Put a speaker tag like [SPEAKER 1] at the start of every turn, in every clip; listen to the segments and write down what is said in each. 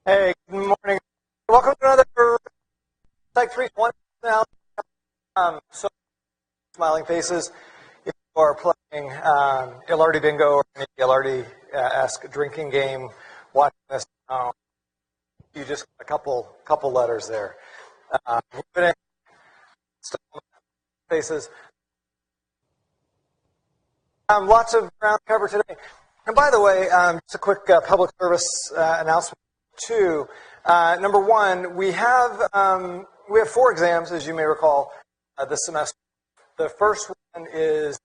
[SPEAKER 1] Hey, good morning. Welcome to another Psych 320 now. So, smiling faces. If you are playing Ilardi Bingo or maybe Ilardi-esque drinking game, watching this, you just got a couple letters there. Faces. Lots of ground cover today. And by the way, just a quick public service announcement too. Number one, we have 4 exams, as you may recall, this semester. The first one is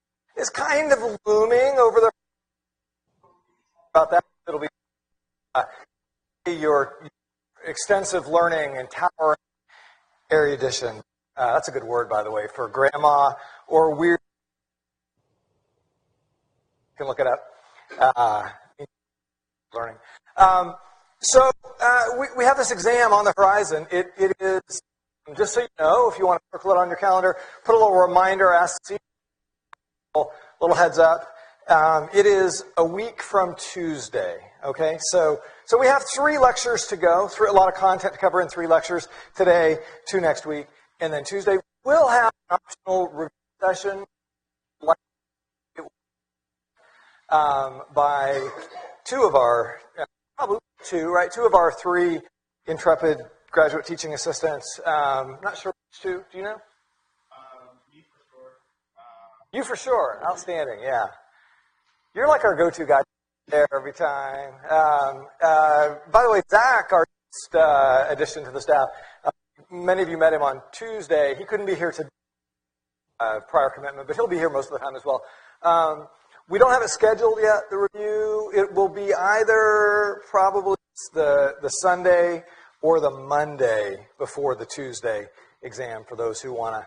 [SPEAKER 1] kind of looming over the. About that, it'll be your extensive learning and towering erudition. That's a good word, by the way, for grandma or weird. You can look it up. Learning. So we have this exam on the horizon. It is, just so you know, if you want to circle it on your calendar, put a little reminder, ask to see, little heads up. It is a week from Tuesday, okay? So we have 3 lectures to go, a lot of content to cover in 3 lectures today, 2 next week, and then Tuesday. We'll have an optional review session by 2 of our, probably 2, right? 2 of our 3 intrepid graduate teaching assistants. Not sure which 2. Do you know?
[SPEAKER 2] Me for sure.
[SPEAKER 1] You for sure. Outstanding. Yeah. You're like our go-to guy there every time. By the way, Zach, our addition to the staff, many of you met him on Tuesday. He couldn't be here today, prior commitment, but he'll be here most of the time as well. We don't have it scheduled yet, the review. It will be either probably the Sunday or the Monday before the Tuesday exam for those who want to.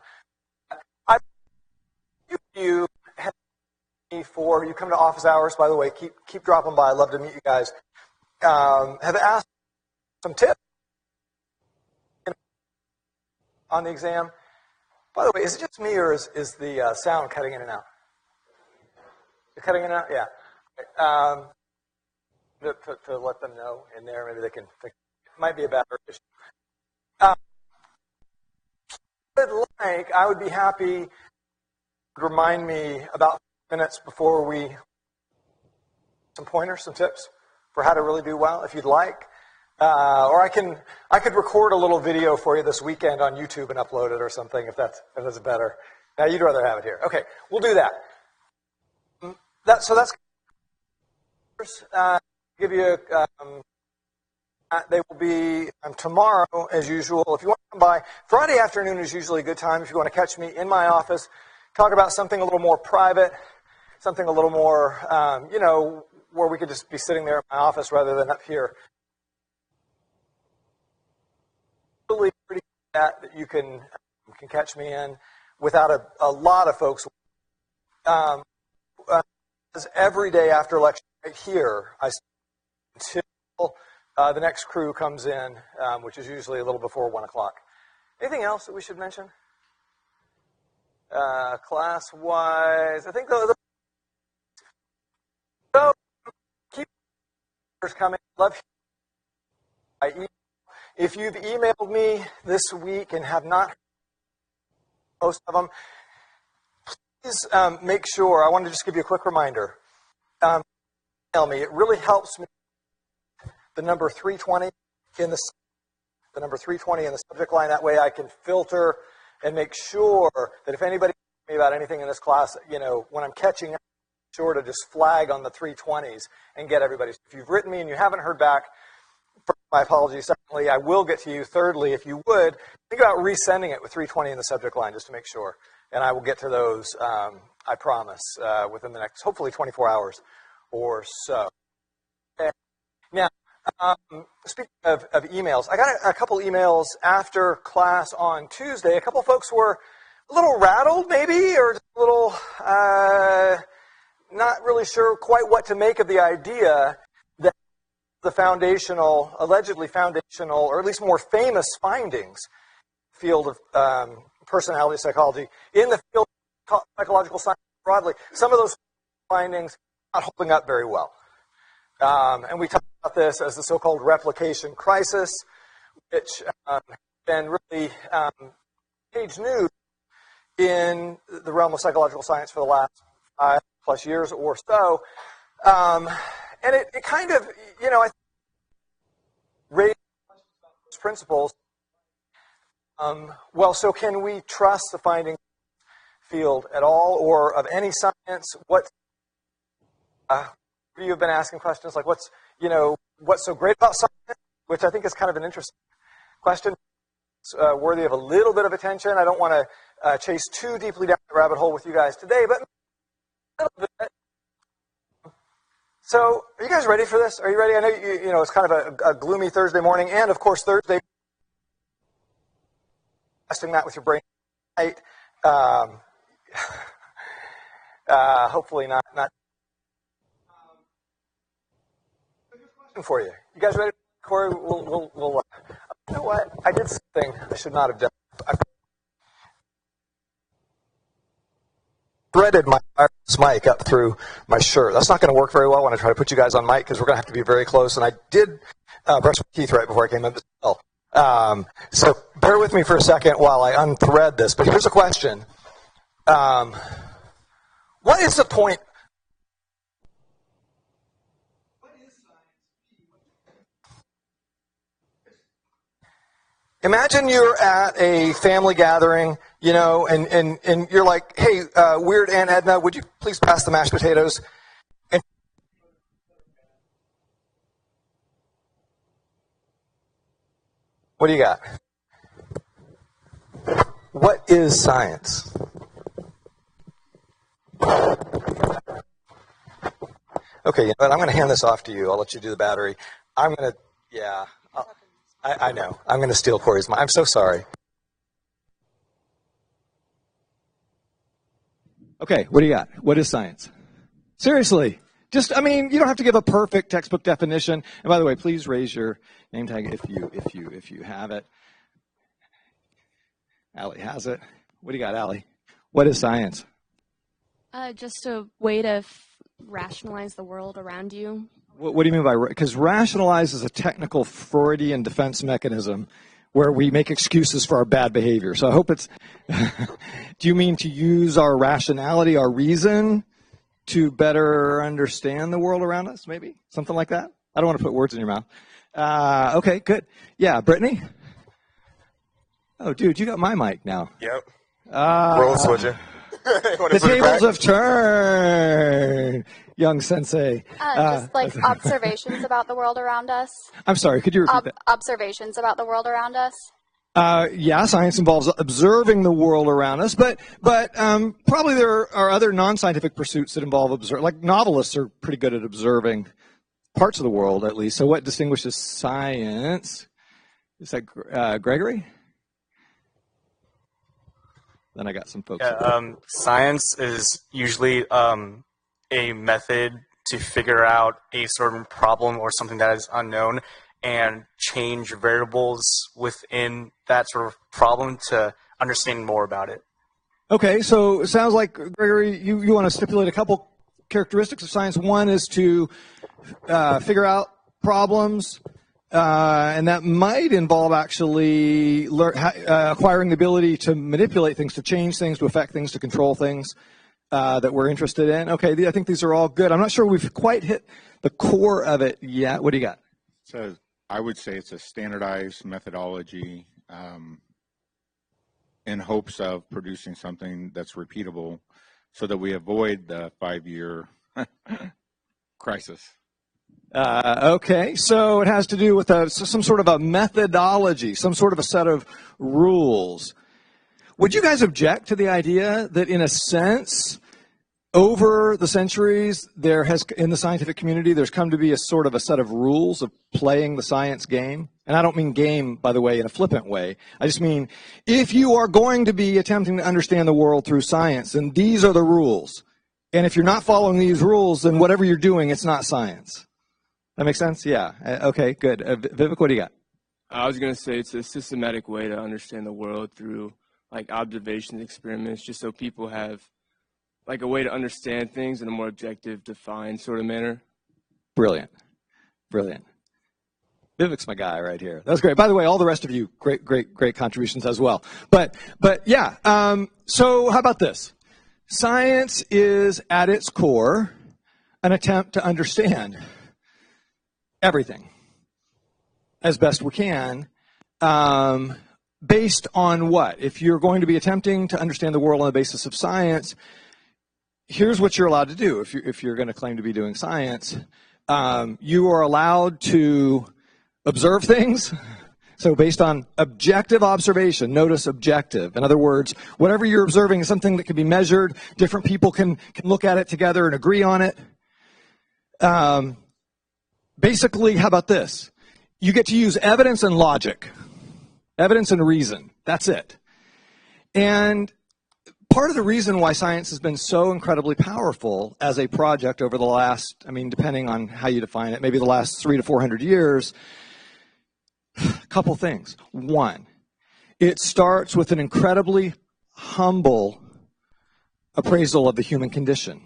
[SPEAKER 1] You come to office hours, by the way, keep dropping by. I'd love to meet you guys. Have asked some tips on the exam. By the way, is it just me or is the sound cutting in and out? You're cutting in and out? Yeah. To let them know in there, maybe they can fix it. It might be a battery issue. I would be happy to remind me about minutes before we some pointers, some tips for how to really do well, if you'd like. Or I could record a little video for you this weekend on YouTube and upload it or something if that's better. Now you'd rather have it here. Okay, we'll do that. That's give you. They will be tomorrow as usual. If you want to come by, Friday afternoon is usually a good time. If you want to catch me in my office, talk about something a little more private, something a little more, where we could just be sitting there in my office rather than up here. Really pretty that you can catch me in without a lot of folks. Every day after lecture right here, I until the next crew comes in, which is usually a little before 1 o'clock. Anything else that we should mention? Class-wise, I think those. So keep coming. Love by email. If you've emailed me this week and have not, most of them. Please make sure, I want to just give you a quick reminder. Email me. It really helps me. The number 320 in the number 320 in the subject line. That way I can filter and make sure that if anybody asks me about anything in this class, when I'm catching up, sure to just flag on the 320s and get everybody's. If you've written me and you haven't heard back, my apologies. Secondly, I will get to you. Thirdly, if you would, think about resending it with 320 in the subject line just to make sure. And I will get to those, I promise, within the next, hopefully, 24 hours or so. Okay. Now, speaking of emails, I got a couple emails after class on Tuesday. A couple folks were a little rattled, maybe, or just a little not really sure quite what to make of the idea that the allegedly foundational, or at least more famous findings, field of personality psychology, in the field of psychological science broadly, some of those findings not holding up very well. And we talked about this as the so-called replication crisis, which has been really page news in the realm of psychological science for the last 5+ years or so. And it kind of, I think raises principles. Well, so can we trust the finding field at all, or of any science? What you've been asking questions like, what's so great about science? Which I think is kind of an interesting question. It's worthy of a little bit of attention. I don't want to chase too deeply down the rabbit hole with you guys today, but a little bit. So, are you guys ready for this? Are you ready? I know it's kind of a gloomy Thursday morning, and of course Thursday. Testing that with your brain tonight. Hopefully not. For you. You guys ready? Corey, we'll you know what? I did something I should not have done. I threaded my wireless mic up through my shirt. That's not going to work very well when I try to put you guys on mic because we're going to have to be very close. And I did brush my teeth right before I came in as well. So bear with me for a second while I unthread this. But here's a question. What is the point? Imagine you're at a family gathering, and you're like, hey, weird Aunt Edna, would you please pass the mashed potatoes? And what do you got? What is science? Okay, but I'm going to hand this off to you. I'll let you do the battery. I know. I'm going to steal Corey's mic. I'm so sorry. Okay, what do you got? What is science? Seriously. You don't have to give a perfect textbook definition. And by the way, please raise your name tag if you have it. Allie has it. What do you got, Allie? What is science?
[SPEAKER 3] Just a way to rationalize the world around you.
[SPEAKER 1] What do you mean by, because rationalize is a technical Freudian defense mechanism where we make excuses for our bad behavior. So I hope it's, do you mean to use our rationality, our reason, to better understand the world around us, maybe? Something like that? I don't want to put words in your mouth. Okay, good. Yeah, Brittany? Oh, dude, you got my mic now.
[SPEAKER 4] Yep. Roll switcher.
[SPEAKER 1] The tables have turned, young sensei.
[SPEAKER 5] Just like observations about the world around us.
[SPEAKER 1] I'm sorry, could you repeat that?
[SPEAKER 5] Observations about the world around us.
[SPEAKER 1] Yeah, science involves observing the world around us, but probably there are other non-scientific pursuits that involve like novelists are pretty good at observing parts of the world, at least. So what distinguishes science? Is that Gregory? Then I got some folks.
[SPEAKER 4] Yeah, science is usually a method to figure out a certain problem or something that is unknown and change variables within that sort of problem to understand more about it.
[SPEAKER 1] Okay, so it sounds like, Gregory, you want to stipulate a couple characteristics of science. One is to figure out problems, and that might involve actually acquiring the ability to manipulate things, to change things, to affect things, to control things that we're interested in. Okay, I think these are all good. I'm not sure we've quite hit the core of it yet. What do you got?
[SPEAKER 6] So I would say it's a standardized methodology in hopes of producing something that's repeatable so that we avoid the 5-year crisis.
[SPEAKER 1] Okay, so it has to do with some sort of a methodology, some sort of a set of rules. Would you guys object to the idea that, in a sense, over the centuries, there has, in the scientific community, there's come to be a sort of a set of rules of playing the science game? And I don't mean game, by the way, in a flippant way. I just mean, if you are going to be attempting to understand the world through science, then these are the rules. And if you're not following these rules, then whatever you're doing, it's not science. That makes sense? Yeah. Okay, good. Vivek, what do you got?
[SPEAKER 7] I was going to say it's a systematic way to understand the world through like observations, experiments, just so people have like a way to understand things in a more objective, defined sort of manner.
[SPEAKER 1] Brilliant. Brilliant.
[SPEAKER 8] Vivek's my guy right here. That was great. By the way, all the rest of you, great contributions as well. But yeah, so how about this? Science is at its core an attempt to understand everything as best we can, based on what? If you're going to be attempting to understand the world on the basis of science, here's what you're allowed to do. If you're going to claim to be doing science, you are allowed to observe things. So based on objective observation, notice objective. In other words, whatever you're observing is something that can be measured. Different people can look at it together and agree on it. Basically, how about this? You get to use evidence and logic. Evidence and reason. That's it. And part of the reason why science has been so incredibly powerful as a project over the last, depending on how you define it, maybe the last 300 to 400 years, a couple things. One, it starts with an incredibly humble appraisal of the human condition,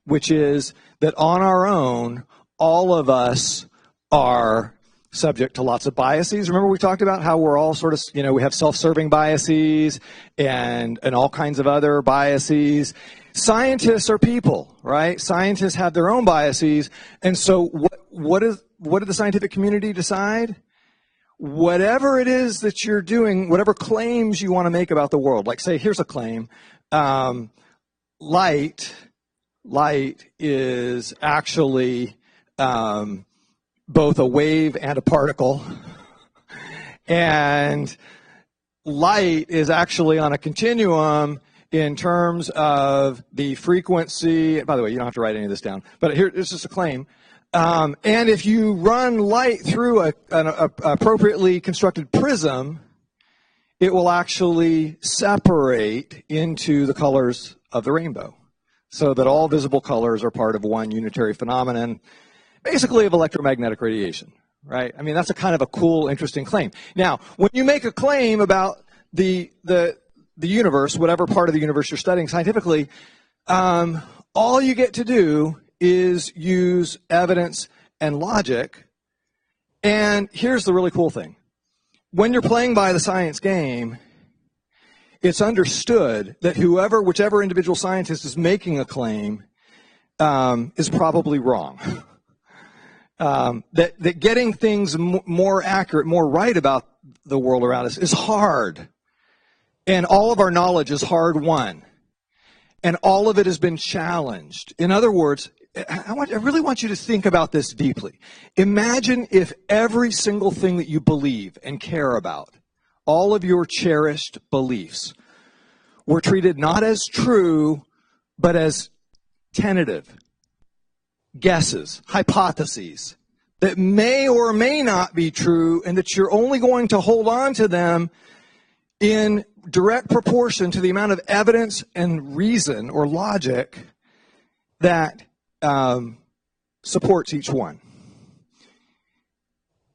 [SPEAKER 8] which is that on our own, all of us are subject to lots of biases. Remember we talked about how we're all sort of, we have self-serving biases and all kinds of other biases. Scientists are people, right? Scientists have their own biases. And so what did the scientific community decide? Whatever it is that you're doing, whatever claims you want to make about the world, like say, here's a claim, light is actually both a wave and a particle, and light is actually on a continuum in terms of the frequency. By the way, you don't have to write any of this down, but here, this is a claim. And if you run light through an appropriately constructed prism, it will actually separate into the colors of the rainbow, so that all visible colors are part of one unitary phenomenon, basically of electromagnetic radiation, right? That's a kind of a cool, interesting claim. Now, when you make a claim about the universe, whatever part of the universe you're studying scientifically, all you get to do is use evidence and logic. And here's the really cool thing. When you're playing by the science game, it's understood that whichever individual scientist is making a claim is probably wrong. That getting things more accurate, more right about the world around us is hard. And all of our knowledge is hard won. And all of it has been challenged. In other words, I really want you to think about this deeply. Imagine if every single thing that you believe and care about, all of your cherished beliefs, were treated not as true, but as tentative guesses, hypotheses, that may or may not be true, and that you're only going to hold on to them in direct proportion to the amount of evidence and reason or logic that supports each one.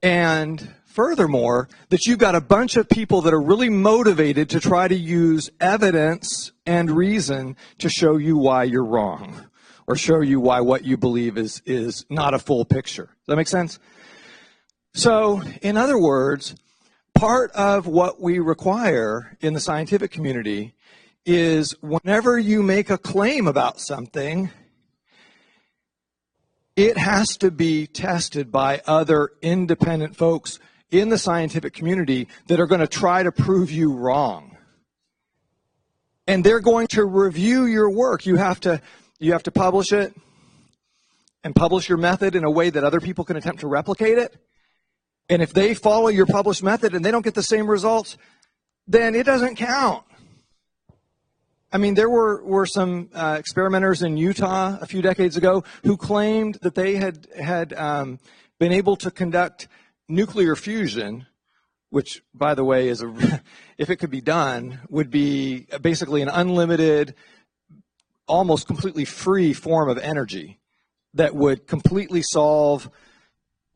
[SPEAKER 8] And furthermore, that you've got a bunch of people that are really motivated to try to use evidence and reason to show you why you're wrong, or show you why what you believe is not a full picture. Does that make sense? So, in other words, part of what we require in the scientific community is whenever you make a claim about something, it has to be tested by other independent folks in the scientific community that are going to try to prove you wrong. And they're going to review your work. You have to publish it and publish your method in a way that other people can attempt to replicate it. And if they follow your published method and they don't get the same results, then it doesn't count. There were some experimenters in Utah a few decades ago who claimed that they had been able to conduct nuclear fusion, which, by the way, if it could be done, would be basically an unlimited, almost completely free form of energy that would completely solve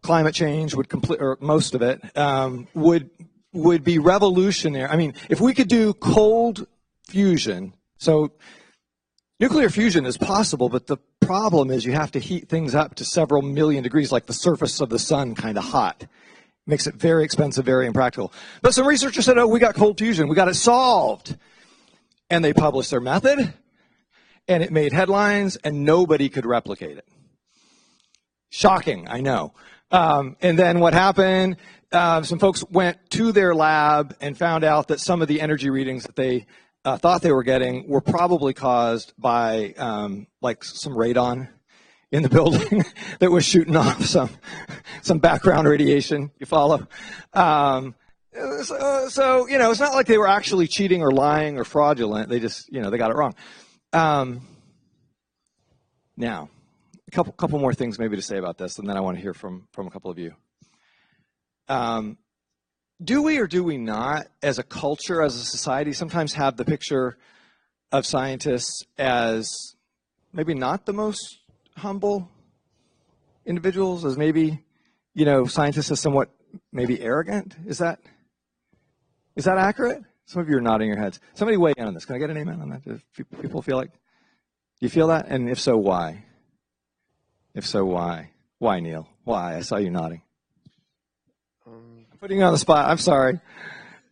[SPEAKER 8] climate change, or most of it, would be revolutionary. If we could do cold fusion, so nuclear fusion is possible, but the problem is you have to heat things up to several million degrees, like the surface of the sun kind of hot. Makes it very expensive, very impractical. But some researchers said, oh, we got cold fusion. We got it solved. And they published their method, and it made headlines, and nobody could replicate it. Shocking, I know. And then what happened, some folks went to their lab and found out that some of the energy readings that they thought they were getting were probably caused by like some radon in the building that was shooting off some background radiation. You follow? So, you know, it's not like they were actually cheating or lying or fraudulent. They just, you know, they got it wrong. Now, a couple more things maybe to say about this, and then I want to hear from a couple of you. Do we or do we not, as a culture, as a society, sometimes have the picture of scientists as maybe not the most humble individuals, as maybe, you know, scientists as somewhat maybe arrogant? Is that accurate? Some of you are nodding your heads. Somebody weigh in on this. Can I get an amen on that? Do people feel like, do you feel that? And if so, why? If so, why? Why, Neil? Why? I saw you nodding. I'm putting you on the spot. I'm sorry.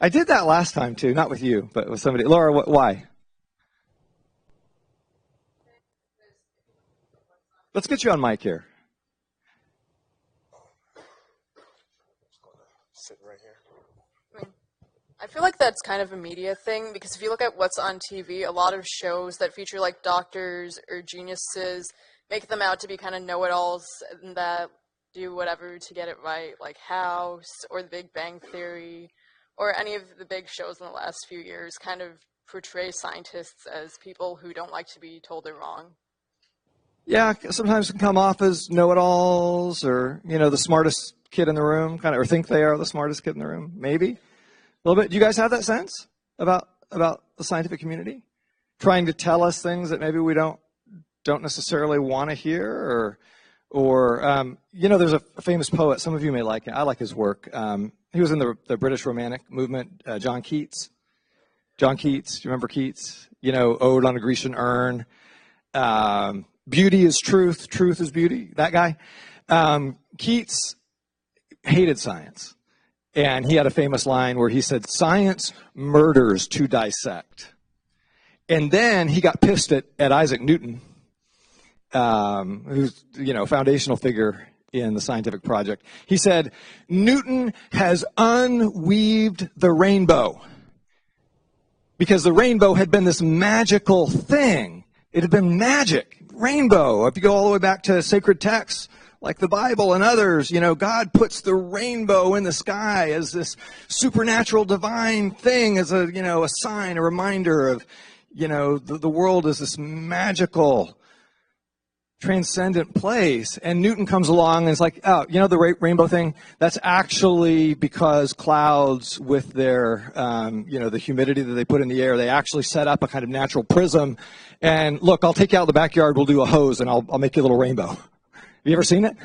[SPEAKER 8] I did that last time too, not with you, but with somebody. Laura, why? Let's get you on mic here.
[SPEAKER 9] I feel like that's kind of a media thing, because if you look at what's on TV, a lot of shows that feature like doctors or geniuses make them out to be kind of know-it-alls and that do whatever to get it right, like House or The Big Bang Theory, or any of the big shows in the last few years kind of portray scientists as people who don't like to be told they're wrong.
[SPEAKER 8] Yeah, sometimes can come off as know-it-alls, or, you know, the smartest kid in the room, kind of, or think they are the smartest kid in the room, maybe. A little bit. Do you guys have that sense about the scientific community, trying to tell us things that maybe we don't necessarily want to hear, or you know, there's a famous poet. Some of you may like it. I like his work. He was in the British Romantic movement. John Keats. John Keats. Do you remember Keats? You know, Ode on a Grecian Urn. Beauty is truth. Truth is beauty. That guy. Keats hated science. And he had a famous line where he said, "Science murders to dissect." And then he got pissed at Isaac Newton, who's, you know, a foundational figure in the scientific project. He said, "Newton has unweaved the rainbow." Because the rainbow had been this magical thing. It had been magic. Rainbow. If you go all the way back to sacred texts, like the Bible and others, you know, God puts the rainbow in the sky as this supernatural divine thing, as a, you know, a sign, a reminder of, you know, the world is this magical, transcendent place. And Newton comes along and is like, oh, you know, the rainbow thing, that's actually because clouds with their, you know, the humidity that they put in the air, they actually set up a kind of natural prism. And look, I'll take you out in the backyard, we'll do a hose, and I'll make you a little rainbow. Have you ever seen it?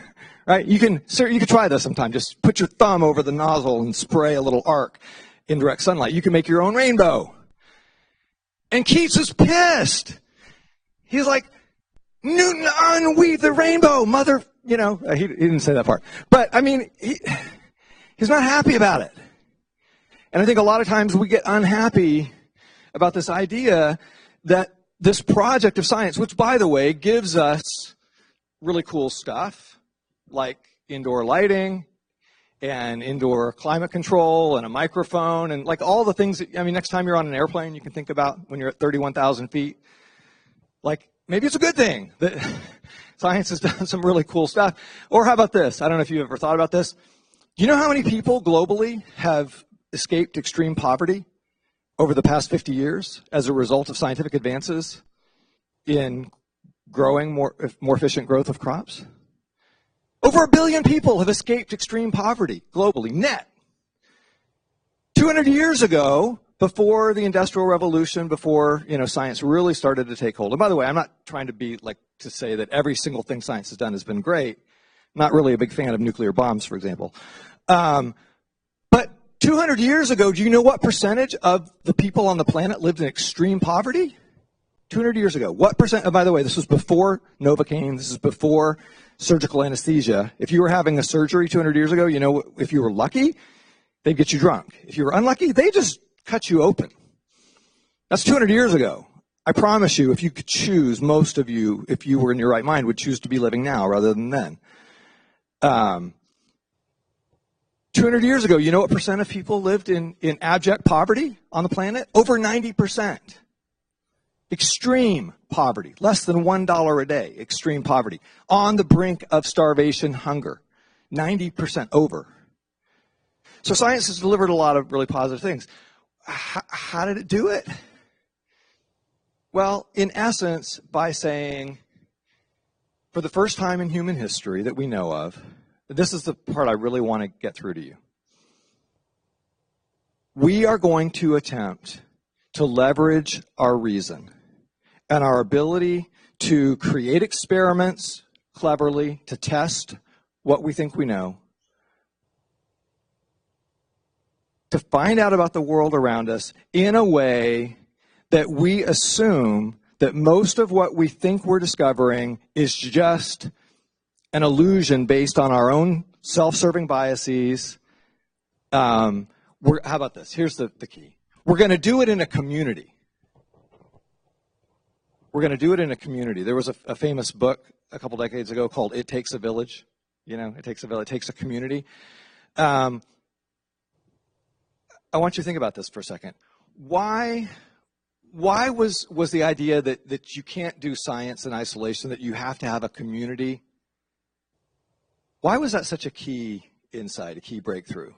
[SPEAKER 8] Right? You can try this sometime. Just put your thumb over the nozzle and spray a little arc in direct sunlight. You can make your own rainbow. And Keats is pissed. He's like, "Newton unweaved the rainbow, mother," you know, he didn't say that part. But I mean, he's not happy about it. And I think a lot of times we get unhappy about this idea that this project of science, which by the way, gives us really cool stuff like indoor lighting and indoor climate control and a microphone and like all the things that, I mean, next time you're on an airplane, you can think about when you're at 31,000 feet, like maybe it's a good thing that science has done some really cool stuff. Or how about this? I don't know if you've ever thought about this. Do you know how many people globally have escaped extreme poverty over the past 50 years as a result of scientific advances in growing more efficient growth of crops? Over 1 billion people have escaped extreme poverty globally, net. 200 years ago, before the Industrial Revolution, before, you know, science really started to take hold. And by the way, I'm not trying to be like to say that every single thing science has done has been great. Not really a big fan of nuclear bombs, for example. But 200 years ago, do you know what percentage of the people on the planet lived in extreme poverty? 200 years ago. What percent? Oh, by the way, this was before Novocaine. This is before surgical anesthesia. If you were having a surgery 200 years ago, you know, if you were lucky, they'd get you drunk. If you were unlucky, they just cut you open. That's 200 years ago. I promise you, if you could choose, most of you, if you were in your right mind, would choose to be living now rather than then. 200 years ago, you know what percent of people lived in abject poverty on the planet? Over 90%. Extreme poverty, less than $1 a day, extreme poverty. On the brink of starvation, hunger, 90% over. So science has delivered a lot of really positive things. How did it do it? Well, in essence, by saying, for the first time in human history that we know of, this is the part I really want to get through to you. We are going to attempt to leverage our reason and our ability to create experiments cleverly, to test what we think we know, to find out about the world around us in a way that we assume that most of what we think we're discovering is just an illusion based on our own self-serving biases. How about this? Here's the key. We're going to do it in a community. We're going to do it in a community. There was a famous book a couple decades ago called It Takes a Village. You know, it takes a village, it takes a community. I want you to think about this for a second. Why was the idea that you can't do science in isolation, that you have to have a community? Why was that such a key insight, a key breakthrough?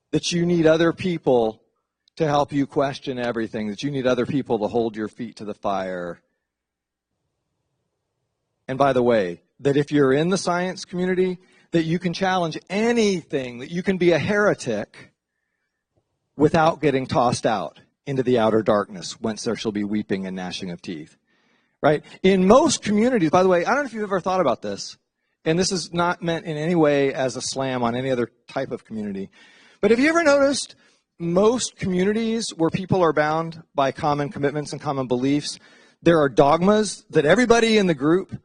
[SPEAKER 8] That you need other people to help you question everything, that you need other people to hold your feet to the fire. And by the way, that if you're in the science community, that you can challenge anything, that you can be a heretic without getting tossed out into the outer darkness, whence there shall be weeping and gnashing of teeth. Right? In most communities, by the way, I don't know if you've ever thought about this, and this is not meant in any way as a slam on any other type of community, but have you ever noticed most communities where people are bound by common commitments and common beliefs, there are dogmas that everybody in the group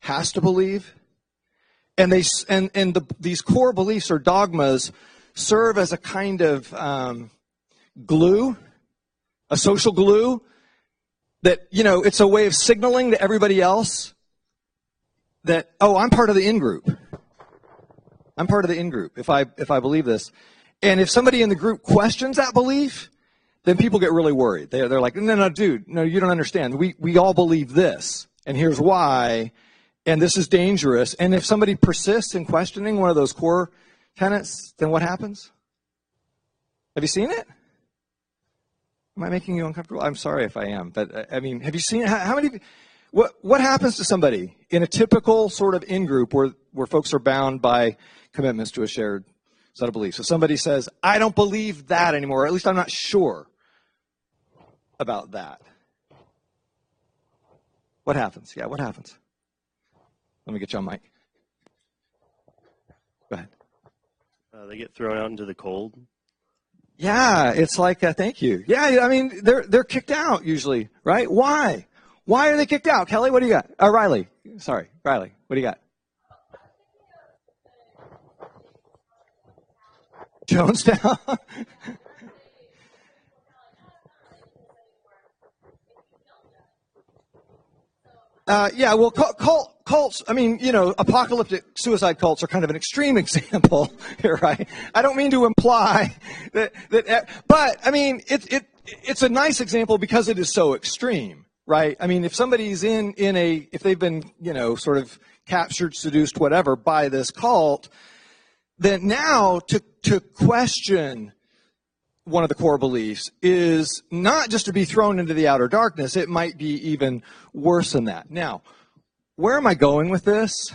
[SPEAKER 8] has to believe? And these core beliefs or dogmas serve as a kind of glue, a social glue, that, you know, it's a way of signaling to everybody else that, oh, I'm part of the in-group. I'm part of the in-group if I believe this. And if somebody in the group questions that belief, then people get really worried. They're like, no, dude, no, you don't understand. We all believe this, and here's why, and this is dangerous. And if somebody persists in questioning one of those core tenets, then what happens? Have you seen it? Am I making you uncomfortable? I'm sorry if I am, but I mean, have you seen how many? What happens to somebody in a typical sort of in-group where folks are bound by commitments to a shared set of beliefs? If somebody says, I don't believe that anymore, or at least I'm not sure about that, what happens? Yeah, what happens? Let me get you on mic. Go ahead.
[SPEAKER 10] They get thrown out into the cold.
[SPEAKER 8] Yeah, it's like, thank you. Yeah, I mean, they're kicked out usually, right? Why? Why are they kicked out? Kelly, what do you got? Riley. Sorry, Riley, what do you got? Jonestown? Yeah, well, cults, I mean, you know, apocalyptic suicide cults are kind of an extreme example here, right? I don't mean to imply that but I mean, it's a nice example because it is so extreme, right? I mean, if somebody's if they've been, you know, sort of captured, seduced, whatever, by this cult, then now to question one of the core beliefs is not just to be thrown into the outer darkness, it might be even worse than that. Now, where am I going with this?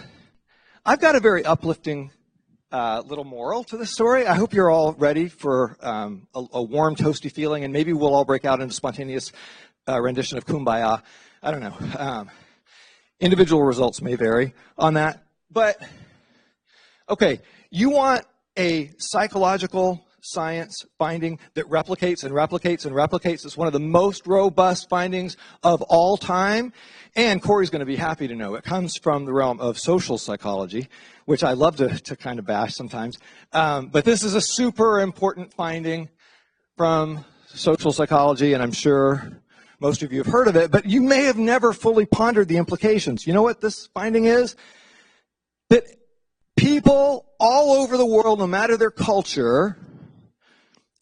[SPEAKER 8] I've got a very uplifting little moral to this story. I hope you're all ready for a warm, toasty feeling, and maybe we'll all break out into spontaneous rendition of Kumbaya. I don't know. Individual results may vary on that. But, okay, you want a psychological science finding that replicates and replicates and replicates. It's one of the most robust findings of all time. And Corey's going to be happy to know it comes from the realm of social psychology, which I love to kind of bash sometimes. But this is a super important finding from social psychology, and I'm sure most of you have heard of it, but you may have never fully pondered the implications. You know what this finding is? That people all over the world, no matter their culture,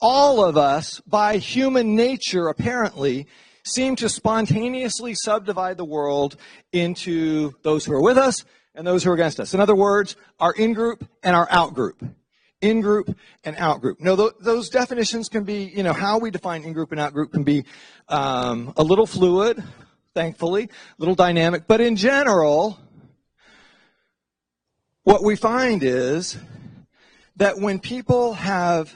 [SPEAKER 8] all of us, by human nature apparently, seem to spontaneously subdivide the world into those who are with us and those who are against us. In other words, our in-group and our out-group. In-group and out-group. Now, those definitions can be, how we define in-group and out-group can be a little fluid, thankfully, a little dynamic. But in general, what we find is that when people have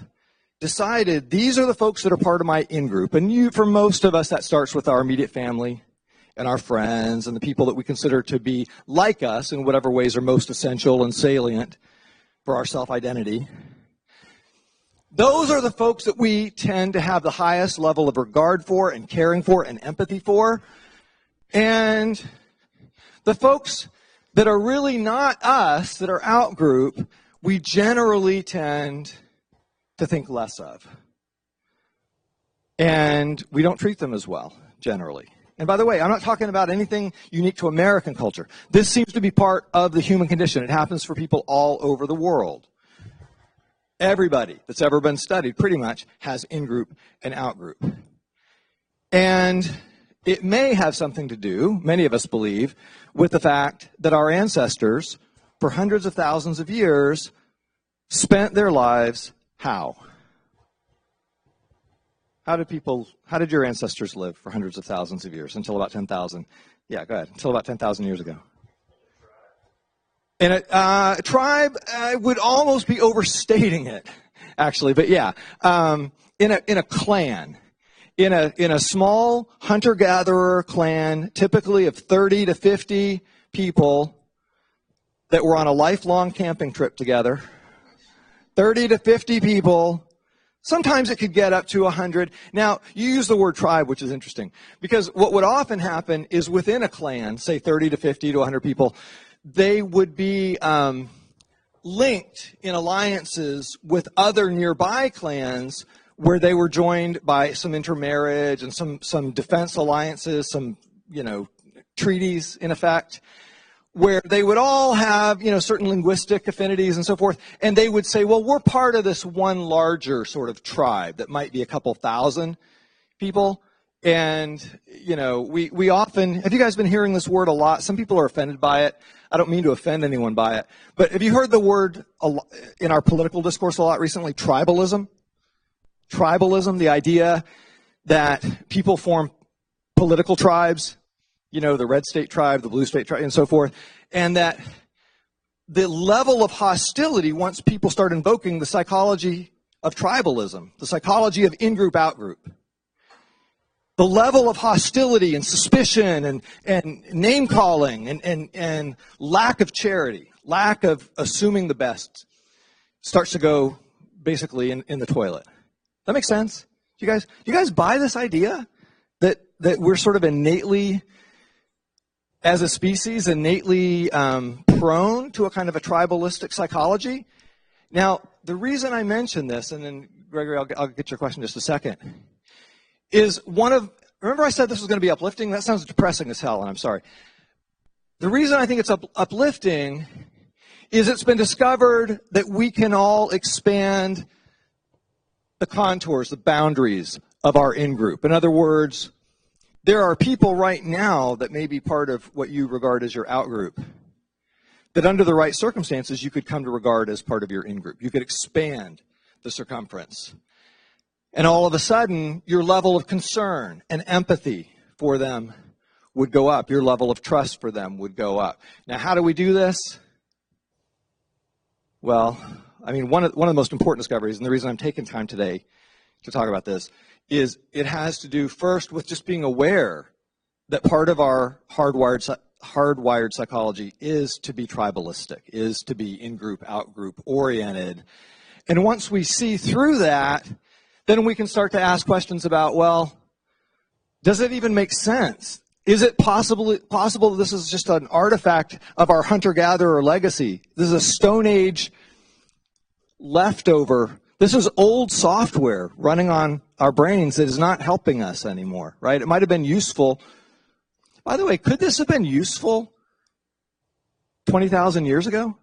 [SPEAKER 8] decided these are the folks that are part of my in-group, and for most of us that starts with our immediate family and our friends and the people that we consider to be like us in whatever ways are most essential and salient for our self-identity. Those are the folks that we tend to have the highest level of regard for and caring for and empathy for. And the folks that are really not us, that are out-group, we generally tend to think less of. And we don't treat them as well, generally. And by the way, I'm not talking about anything unique to American culture. This seems to be part of the human condition. It happens for people all over the world. Everybody that's ever been studied pretty much has in-group and out-group. And it may have something to do, many of us believe, with the fact that our ancestors, for hundreds of thousands of years, spent their lives how? How did your ancestors live for hundreds of thousands of years, until about 10,000? Yeah, go ahead. Until about 10,000 years ago. And a tribe, I would almost be overstating it, actually, but yeah, in a clan, in a small hunter-gatherer clan, typically of 30 to 50 people that were on a lifelong camping trip together. 30 to 50 people. Sometimes it could get up to 100. Now, you use the word tribe, which is interesting, because what would often happen is within a clan, say 30 to 50 to 100 people, they would be linked in alliances with other nearby clans where they were joined by some intermarriage and some defense alliances, some, treaties in effect, where they would all have, certain linguistic affinities and so forth, and they would say, well, we're part of this one larger sort of tribe that might be a couple thousand people, and, we often, have you guys been hearing this word a lot? Some people are offended by it. I don't mean to offend anyone by it, but have you heard the word in our political discourse a lot recently, tribalism? Tribalism, the idea that people form political tribes, the red state tribe, the blue state tribe, and so forth, and that the level of hostility, once people start invoking the psychology of tribalism, the psychology of in-group, out-group, the level of hostility and suspicion and name-calling and lack of charity, lack of assuming the best, starts to go basically in the toilet. That makes sense? Do you guys buy this idea that we're sort of innately, as a species, innately prone to a kind of a tribalistic psychology? Now, the reason I mention this, and then Gregory, I'll get your question in just a second, is remember I said this was going to be uplifting? That sounds depressing as hell, and I'm sorry. The reason I think it's uplifting is it's been discovered that we can all expand the contours, the boundaries of our in-group. In other words, there are people right now that may be part of what you regard as your out-group that under the right circumstances you could come to regard as part of your in-group. You could expand the circumference. And all of a sudden, your level of concern and empathy for them would go up. Your level of trust for them would go up. Now, how do we do this? Well, one of the most important discoveries, and the reason I'm taking time today to talk about this, is it has to do first with just being aware that part of our hardwired psychology is to be tribalistic, is to be in-group, out-group oriented. And once we see through that, then we can start to ask questions about, well, does it even make sense? Is it possible this is just an artifact of our hunter-gatherer legacy? This is a Stone Age leftover. This is old software running on our brains that is not helping us anymore, right? It might have been useful. By the way, could this have been useful 20,000 years ago?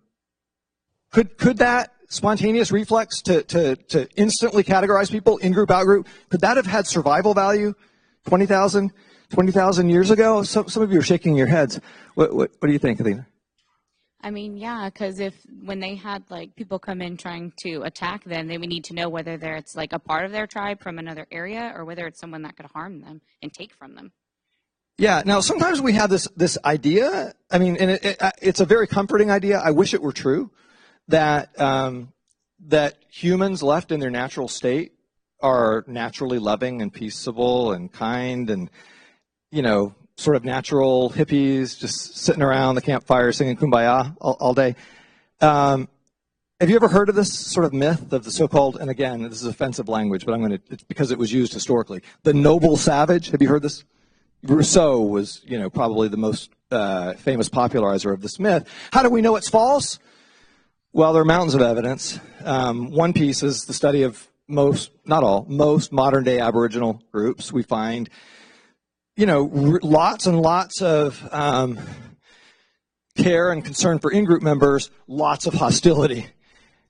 [SPEAKER 8] Could that spontaneous reflex to instantly categorize people, in-group, out-group, could that have had survival value 20,000 years ago? Some of you are shaking your heads. What do you think, Athena?
[SPEAKER 11] I mean, yeah, because when they had like people come in trying to attack them, they would need to know whether it's like a part of their tribe from another area or whether it's someone that could harm them and take from them.
[SPEAKER 8] Yeah. Now, sometimes we have this idea. I mean, and it's a very comforting idea. I wish it were true that that humans left in their natural state are naturally loving and peaceable and kind and, you know, sort of natural hippies just sitting around the campfire singing Kumbaya all day. Have you ever heard of this sort of myth of the so-called, and again, this is offensive language, but it's because it was used historically, the noble savage? Have you heard this? Rousseau was, you know, probably the most famous popularizer of this myth. How do we know it's false? Well, there are mountains of evidence. One piece is the study of most modern-day Aboriginal groups. We find, you know, lots and lots of care and concern for in-group members, lots of hostility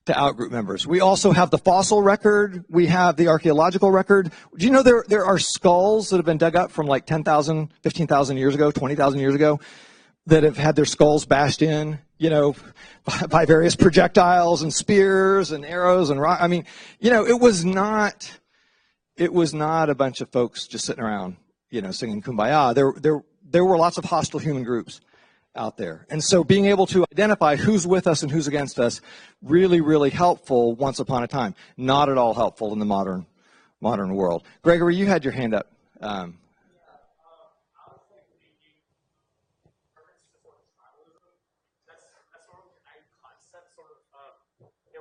[SPEAKER 8] to out-group members. We also have the fossil record. We have the archaeological record. Do you know there are skulls that have been dug up from like 10,000, 15,000 years ago, 20,000 years ago that have had their skulls bashed in, you know, by various projectiles and spears and arrows and rock. I mean, you know, it was not a bunch of folks just sitting around, you know, singing Kumbaya. There were lots of hostile human groups out there. And so being able to identify who's with us and who's against us, really, really helpful once upon a time. Not at all helpful in the modern world. Gregory, you had your hand up.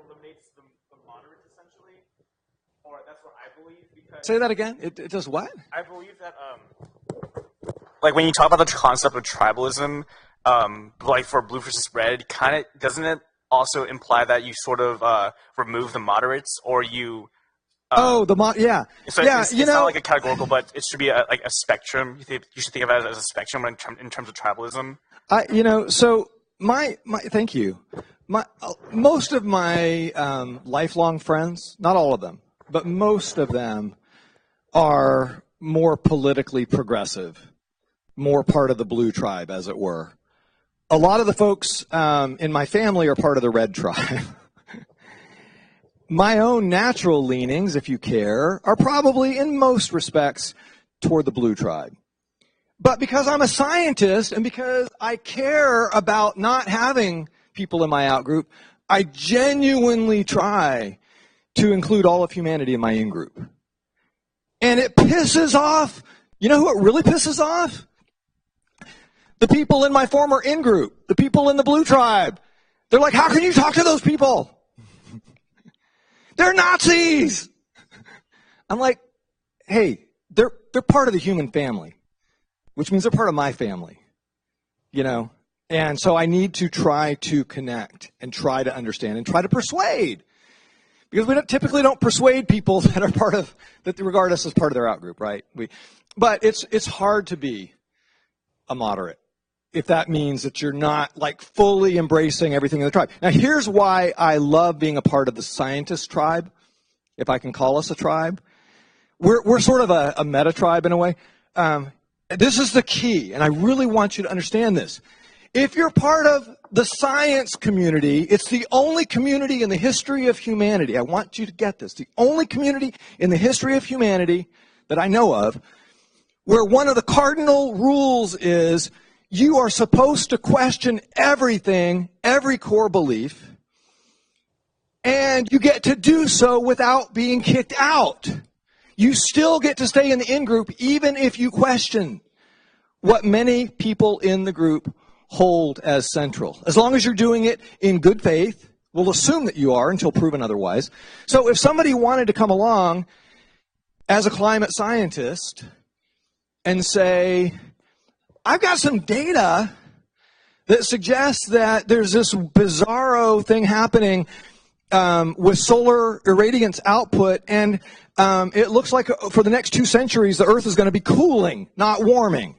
[SPEAKER 4] Eliminates the moderates essentially, or that's what I believe. Because
[SPEAKER 8] say that again. It does what?
[SPEAKER 4] I believe that like when you talk about the concept of tribalism, like for blue versus red, kind of doesn't it also imply that you sort of remove the moderates, or you?
[SPEAKER 8] Yeah.
[SPEAKER 4] So
[SPEAKER 8] yeah,
[SPEAKER 4] it's not like a categorical, but it should be like a spectrum. You should think of it as a spectrum in terms of tribalism.
[SPEAKER 8] So my thank you. Most of my lifelong friends, not all of them, but most of them are more politically progressive, more part of the blue tribe, as it were. A lot of the folks in my family are part of the red tribe. My own natural leanings, if you care, are probably in most respects toward the blue tribe. But because I'm a scientist and because I care about not having people in my out-group, I genuinely try to include all of humanity in my in-group. And it pisses off, you know who it really pisses off? The people in my former in-group, the people in the blue tribe. They're like, how can you talk to those people? They're Nazis! I'm like, hey, they're part of the human family, which means they're part of my family, you know? And so I need to try to connect and try to understand and try to persuade. Because we typically don't persuade people that are that regard us as part of their out-group, right? But it's hard to be a moderate if that means that you're not like fully embracing everything in the tribe. Now here's why I love being a part of the scientist tribe, if I can call us a tribe. We're sort of a meta tribe in a way. This is the key, and I really want you to understand this. If you're part of the science community, it's the only community in the history of humanity. I want you to get this. The only community in the history of humanity that I know of where one of the cardinal rules is you are supposed to question everything, every core belief, and you get to do so without being kicked out. You still get to stay in the in-group even if you question what many people in the group hold as central. As long as you're doing it in good faith, We'll assume that you are until proven otherwise. So if somebody wanted to come along as a climate scientist and say, I've got some data that suggests that there's this bizarro thing happening with solar irradiance output, and it looks like for the next 2 centuries the Earth is going to be cooling, not warming.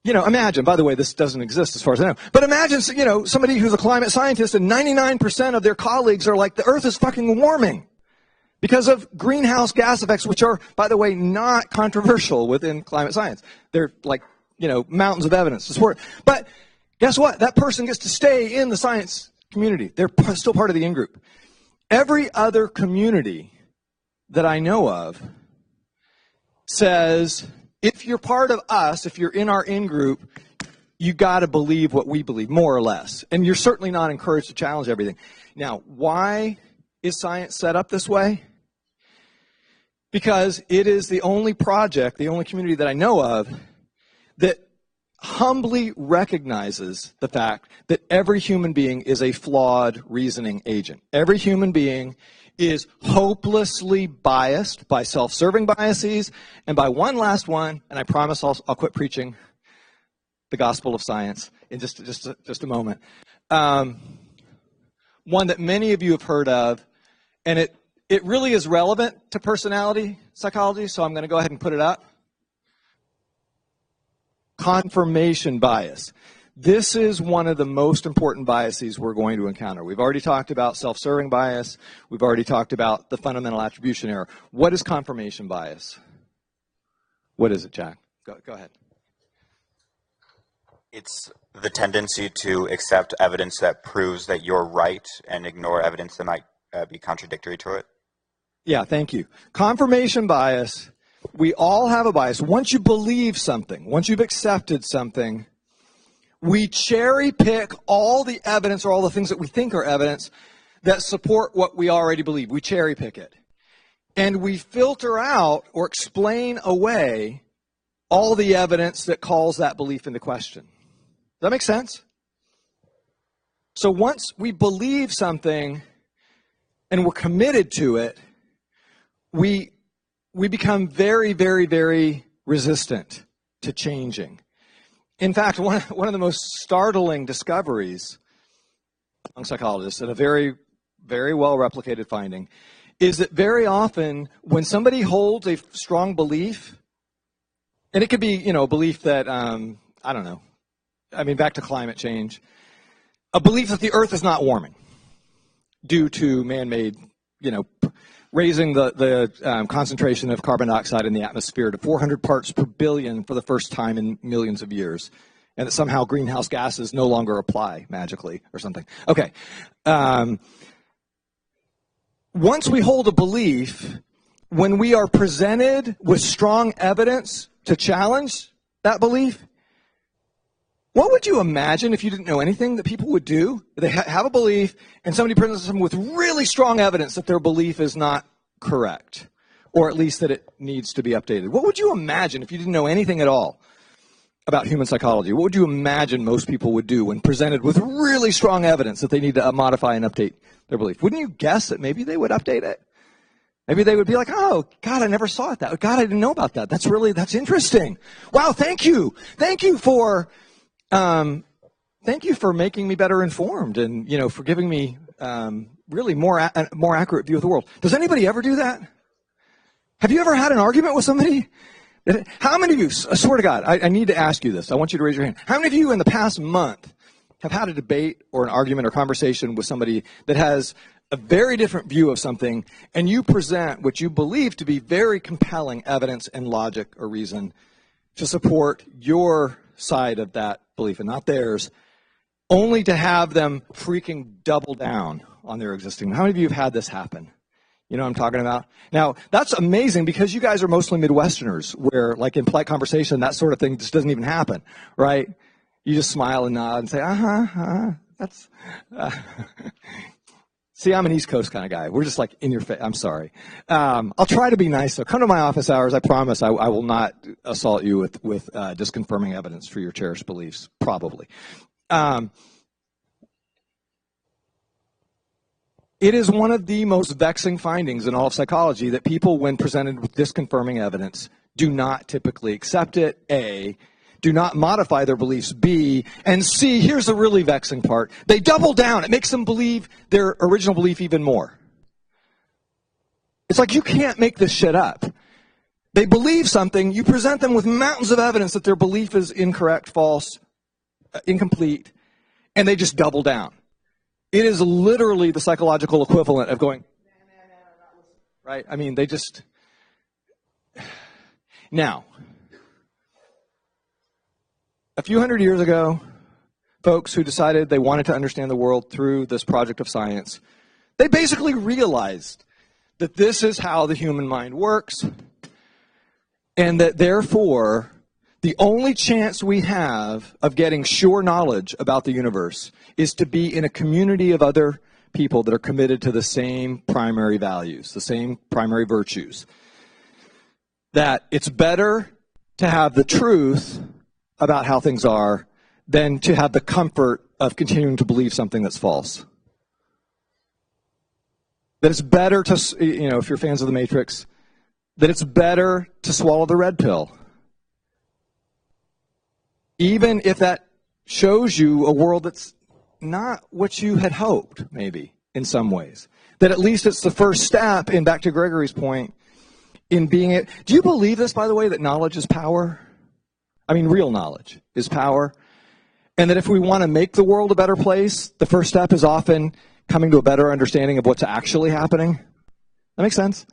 [SPEAKER 8] You know, imagine, by the way, this doesn't exist as far as I know, but imagine, you know, somebody who's a climate scientist and 99% of their colleagues are like, the Earth is fucking warming because of greenhouse gas effects, which are, by the way, not controversial within climate science. They're like, you know, mountains of evidence to support it. But guess what? That person gets to stay in the science community. They're still part of the in-group. Every other community that I know of says, if you're part of us, if you're in our in-group, you got to believe what we believe, more or less. And you're certainly not encouraged to challenge everything. Now, why is science set up this way? Because it is the only project, the only community that I know of that humbly recognizes the fact that every human being is a flawed reasoning agent. Every human being is hopelessly biased by self-serving biases and by one last one, and I promise I'll quit preaching the gospel of science in just a moment. One that many of you have heard of, and it really is relevant to personality psychology, so I'm going to go ahead and put it up. Confirmation bias. This is one of the most important biases we're going to encounter. We've already talked about self-serving bias. We've already talked about the fundamental attribution error. What is confirmation bias? What is it, Jack? Go ahead.
[SPEAKER 12] It's the tendency to accept evidence that proves that you're right and ignore evidence that might be contradictory to it.
[SPEAKER 8] Yeah, thank you. Confirmation bias, we all have a bias. Once you believe something, once you've accepted something, we cherry pick all the evidence or all the things that we think are evidence that support what we already believe. We cherry pick it. And we filter out or explain away all the evidence that calls that belief into question. Does that make sense? So once we believe something and we're committed to it, we become very, very, very resistant to changing. In fact, one of the most startling discoveries among psychologists, and a very, very well replicated finding, is that very often when somebody holds a strong belief, and it could be, you know, a belief that, I don't know, I mean, back to climate change, a belief that the Earth is not warming due to man-made, you know, raising the concentration of carbon dioxide in the atmosphere to 400 parts per billion for the first time in millions of years, and that somehow greenhouse gases no longer apply magically or something. Okay. Once we hold a belief, when we are presented with strong evidence to challenge that belief, what would you imagine if you didn't know anything that people would do? They have a belief, and somebody presents them with really strong evidence that their belief is not correct, or at least that it needs to be updated. What would you imagine if you didn't know anything at all about human psychology? What would you imagine most people would do when presented with really strong evidence that they need to modify and update their belief? Wouldn't you guess that maybe they would update it? Maybe they would be like, oh, God, I never saw it that way. God, I didn't know about that. That's interesting. Wow, thank you. Thank you for making me better informed and, you know, for giving me really more accurate view of the world. Does anybody ever do that? Have you ever had an argument with somebody? How many of you, I swear to God, I need to ask you this. I want you to raise your hand. How many of you in the past month have had a debate or an argument or conversation with somebody that has a very different view of something, and you present what you believe to be very compelling evidence and logic or reason to support your side of that belief and not theirs, only to have them freaking double down on their existing? How many of you have had this happen? You know what I'm talking about? Now, that's amazing because you guys are mostly Midwesterners where, like in polite conversation, that sort of thing just doesn't even happen, right? You just smile and nod and say, that's... See, I'm an East Coast kind of guy. We're just like in your face. I'm sorry. I'll try to be nice. So come to my office hours. I promise I will not assault you with disconfirming evidence for your cherished beliefs, probably. It is one of the most vexing findings in all of psychology that people, when presented with disconfirming evidence, do not typically accept it, A, do not modify their beliefs, B, and C, here's the really vexing part, they double down. It makes them believe their original belief even more. It's like you can't make this shit up. They believe something, you present them with mountains of evidence that their belief is incorrect, false, incomplete, and they just double down. It is literally the psychological equivalent of going, right? I mean, they just... Now, a few hundred years ago, folks who decided they wanted to understand the world through this project of science, they basically realized that this is how the human mind works, and that therefore, the only chance we have of getting sure knowledge about the universe is to be in a community of other people that are committed to the same primary values, the same primary virtues. That it's better to have the truth about how things are than to have the comfort of continuing to believe something that's false. That it's better to, if you're fans of The Matrix, that it's better to swallow the red pill. Even if that shows you a world that's not what you had hoped, maybe, in some ways. That at least it's the first step, in back to Gregory's point, in being it. Do you believe this, by the way, that knowledge is power? I mean, real knowledge is power. And that if we want to make the world a better place, the first step is often coming to a better understanding of what's actually happening. That makes sense?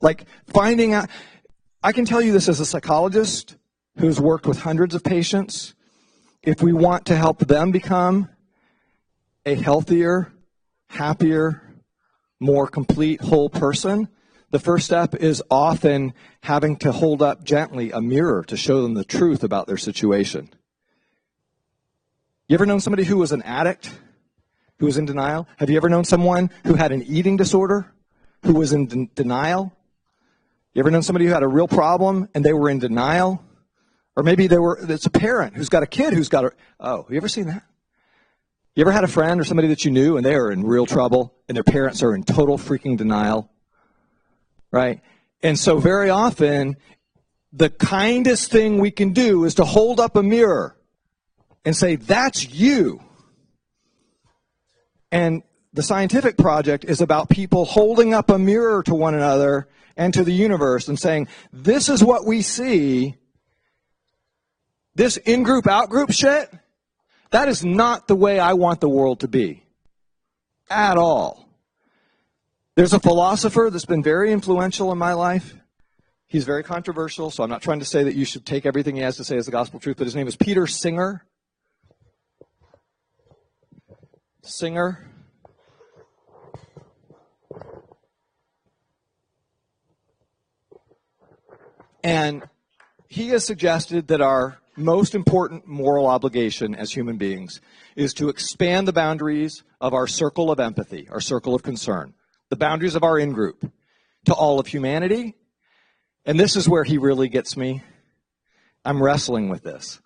[SPEAKER 8] Like finding out. I can tell you this as a psychologist who's worked with hundreds of patients. If we want to help them become a healthier, happier, more complete, whole person, the first step is often having to hold up gently a mirror to show them the truth about their situation. You ever known somebody who was an addict, who was in denial? Have you ever known someone who had an eating disorder, who was in denial? You ever known somebody who had a real problem and they were in denial? Or maybe it's a parent who's got a kid who's got you ever seen that? You ever had a friend or somebody that you knew and they are in real trouble and their parents are in total freaking denial? Right? And so very often, the kindest thing we can do is to hold up a mirror and say, that's you. And the scientific project is about people holding up a mirror to one another and to the universe and saying, this is what we see. This in-group, out-group shit, that is not the way I want the world to be. At all. There's a philosopher that's been very influential in my life. He's very controversial, so I'm not trying to say that you should take everything he has to say as the gospel truth, but his name is Peter Singer. Singer. And he has suggested that our most important moral obligation as human beings is to expand the boundaries of our circle of empathy, our circle of concern, the boundaries of our in-group, to all of humanity. And this is where he really gets me. I'm wrestling with this.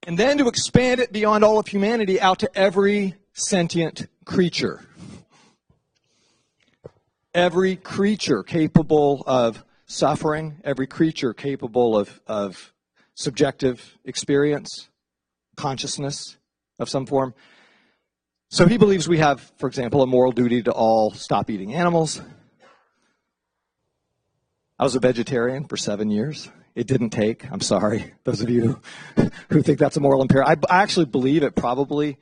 [SPEAKER 8] And then to expand it beyond all of humanity out to every sentient creature. Every creature capable of suffering, every creature capable of subjective experience, consciousness of some form. So he believes we have, for example, a moral duty to all stop eating animals. I was a vegetarian for 7 years. It didn't take. I'm sorry, those of you who think that's a moral imperative. I actually believe it probably.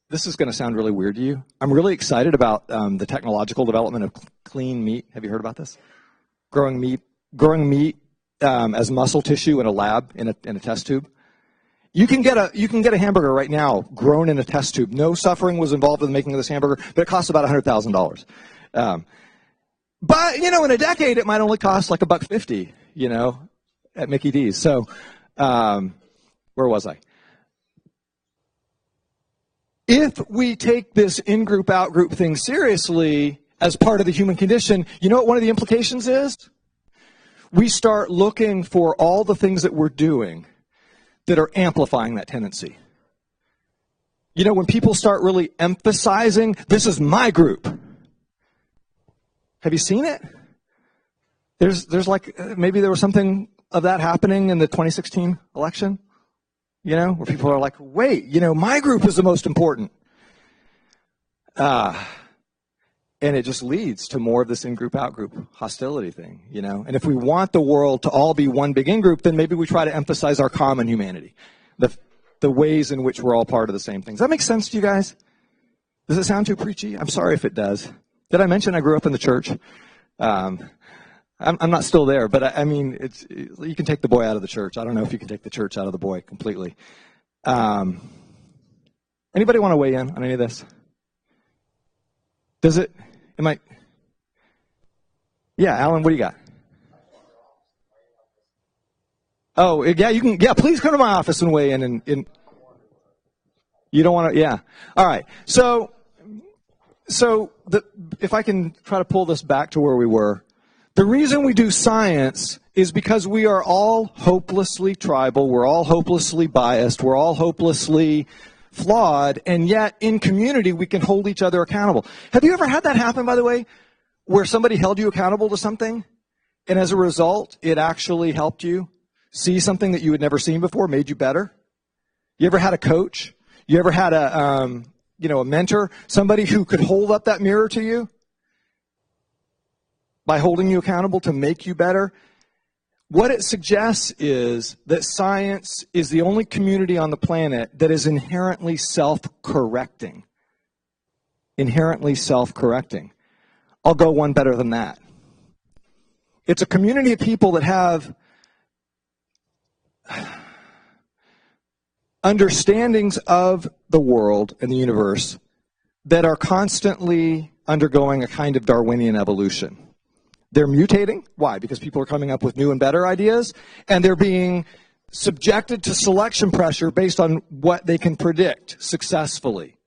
[SPEAKER 8] This is going to sound really weird to you. I'm really excited about the technological development of clean meat. Have you heard about this? Growing meat as muscle tissue in a lab in a test tube. You can get a hamburger right now grown in a test tube. No suffering was involved in the making of this hamburger, but it costs about $100,000. But in a decade it might only cost like $1.50. At Mickey D's. So where was I? If we take this in-group, out-group thing seriously as part of the human condition, you know what one of the implications is? We start looking for all the things that we're doing that are amplifying that tendency. You know, when people start really emphasizing, this is my group. Have you seen it? There's like, maybe there was something of that happening in the 2016 election, you know, where people are like, wait, you know, my group is the most important. And it just leads to more of this in-group, out-group hostility thing, you know. And if we want the world to all be one big in-group, then maybe we try to emphasize our common humanity, the ways in which we're all part of the same thing. Does that make sense to you guys? Does it sound too preachy? I'm sorry if it does. Did I mention I grew up in the church? I'm not still there, but I mean, you can take the boy out of the church. I don't know if you can take the church out of the boy completely. Anybody want to weigh in on any of this? Does it? Yeah, Alan, what do you got? Oh, yeah, you can. Yeah, please come to my office and weigh in. And you don't want to. Yeah. All right. So if I can try to pull this back to where we were, the reason we do science is because we are all hopelessly tribal. We're all hopelessly biased. We're all hopelessly flawed, and yet in community we can hold each other accountable. Have you ever had that happen, by the way, where somebody held you accountable to something, and as a result, it actually helped you see something that you had never seen before, made you better? You ever had a coach? You ever had a mentor, somebody who could hold up that mirror to you by holding you accountable to make you better? What it suggests is that science is the only community on the planet that is inherently self-correcting. Inherently self-correcting. I'll go one better than that. It's a community of people that have understandings of the world and the universe that are constantly undergoing a kind of Darwinian evolution. They're mutating. Why? Because people are coming up with new and better ideas, and they're being subjected to selection pressure based on what they can predict successfully.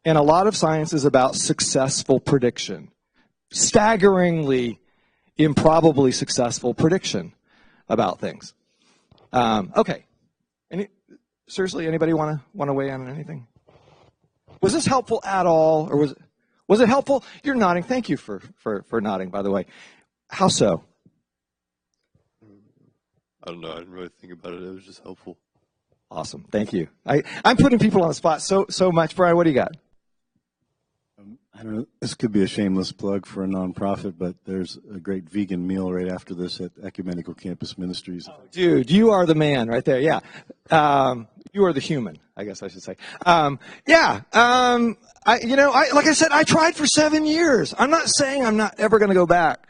[SPEAKER 8] And a lot of science is about successful prediction. Staggeringly, improbably successful prediction about things. Okay. Seriously, anybody want to weigh in on anything? Was this helpful at all, or was it helpful? You're nodding. Thank you for nodding, by the way. How so?
[SPEAKER 10] I don't know. I didn't really think about it. It was just helpful.
[SPEAKER 8] Awesome. Thank you. I'm putting people on the spot so much. Brian, what do you got?
[SPEAKER 13] I don't know. This could be a shameless plug for a nonprofit, but there's a great vegan meal right after this at Ecumenical Campus Ministries.
[SPEAKER 8] Dude, you are the man right there. Yeah. You are the human, I guess I should say. Like I said, I tried for 7 years. I'm not saying I'm not ever going to go back.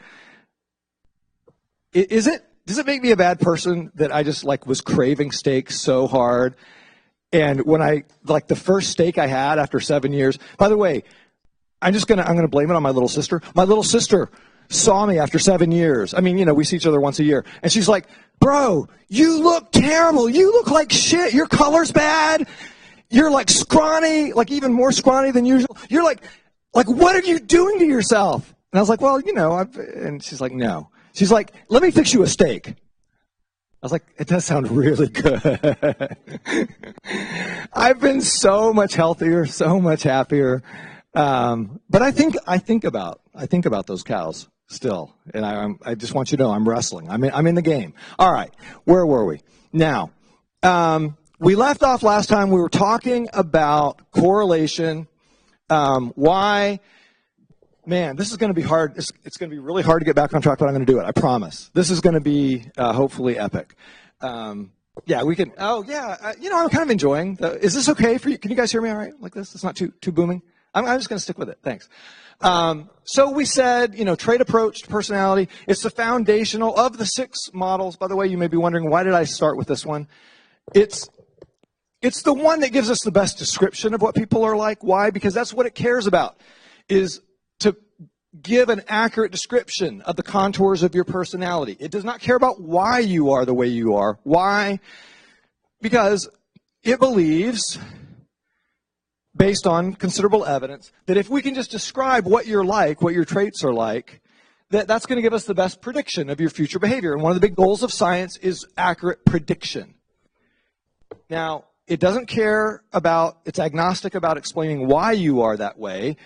[SPEAKER 8] Does it make me a bad person that I just was craving steak so hard? And when the first steak I had after 7 years, by the way, I'm going to blame it on my little sister. My little sister saw me after 7 years. I mean, we see each other once a year. And she's like, bro, you look terrible. You look like shit. Your color's bad. You're scrawny, even more scrawny than usual. You're like, what are you doing to yourself? And I was like, well, and she's like, no. She's like, let me fix you a steak. I was like, it does sound really good. I've been so much healthier, so much happier. But I think about those cows still, and I just want you to know I'm wrestling. I'm in the game. All right, where were we? Now, we left off last time. We were talking about correlation. Why? Man, this is going to be hard. It's going to be really hard to get back on track, but I'm going to do it. I promise. This is going to be hopefully epic. Yeah, we can. Oh, yeah. I'm kind of enjoying. Is this okay for you? Can you guys hear me all right like this? It's not too booming. I'm just going to stick with it. Thanks. So we said, trait approach to personality. It's the foundational of the 6 models. By the way, you may be wondering, why did I start with this one? It's the one that gives us the best description of what people are like. Why? Because that's what it cares about, is to give an accurate description of the contours of your personality. It does not care about why you are the way you are. Why? Because it believes, based on considerable evidence, that if we can just describe what you're like, what your traits are like, that's going to give us the best prediction of your future behavior. And one of the big goals of science is accurate prediction. Now, it doesn't care about, it's agnostic about explaining why you are that way,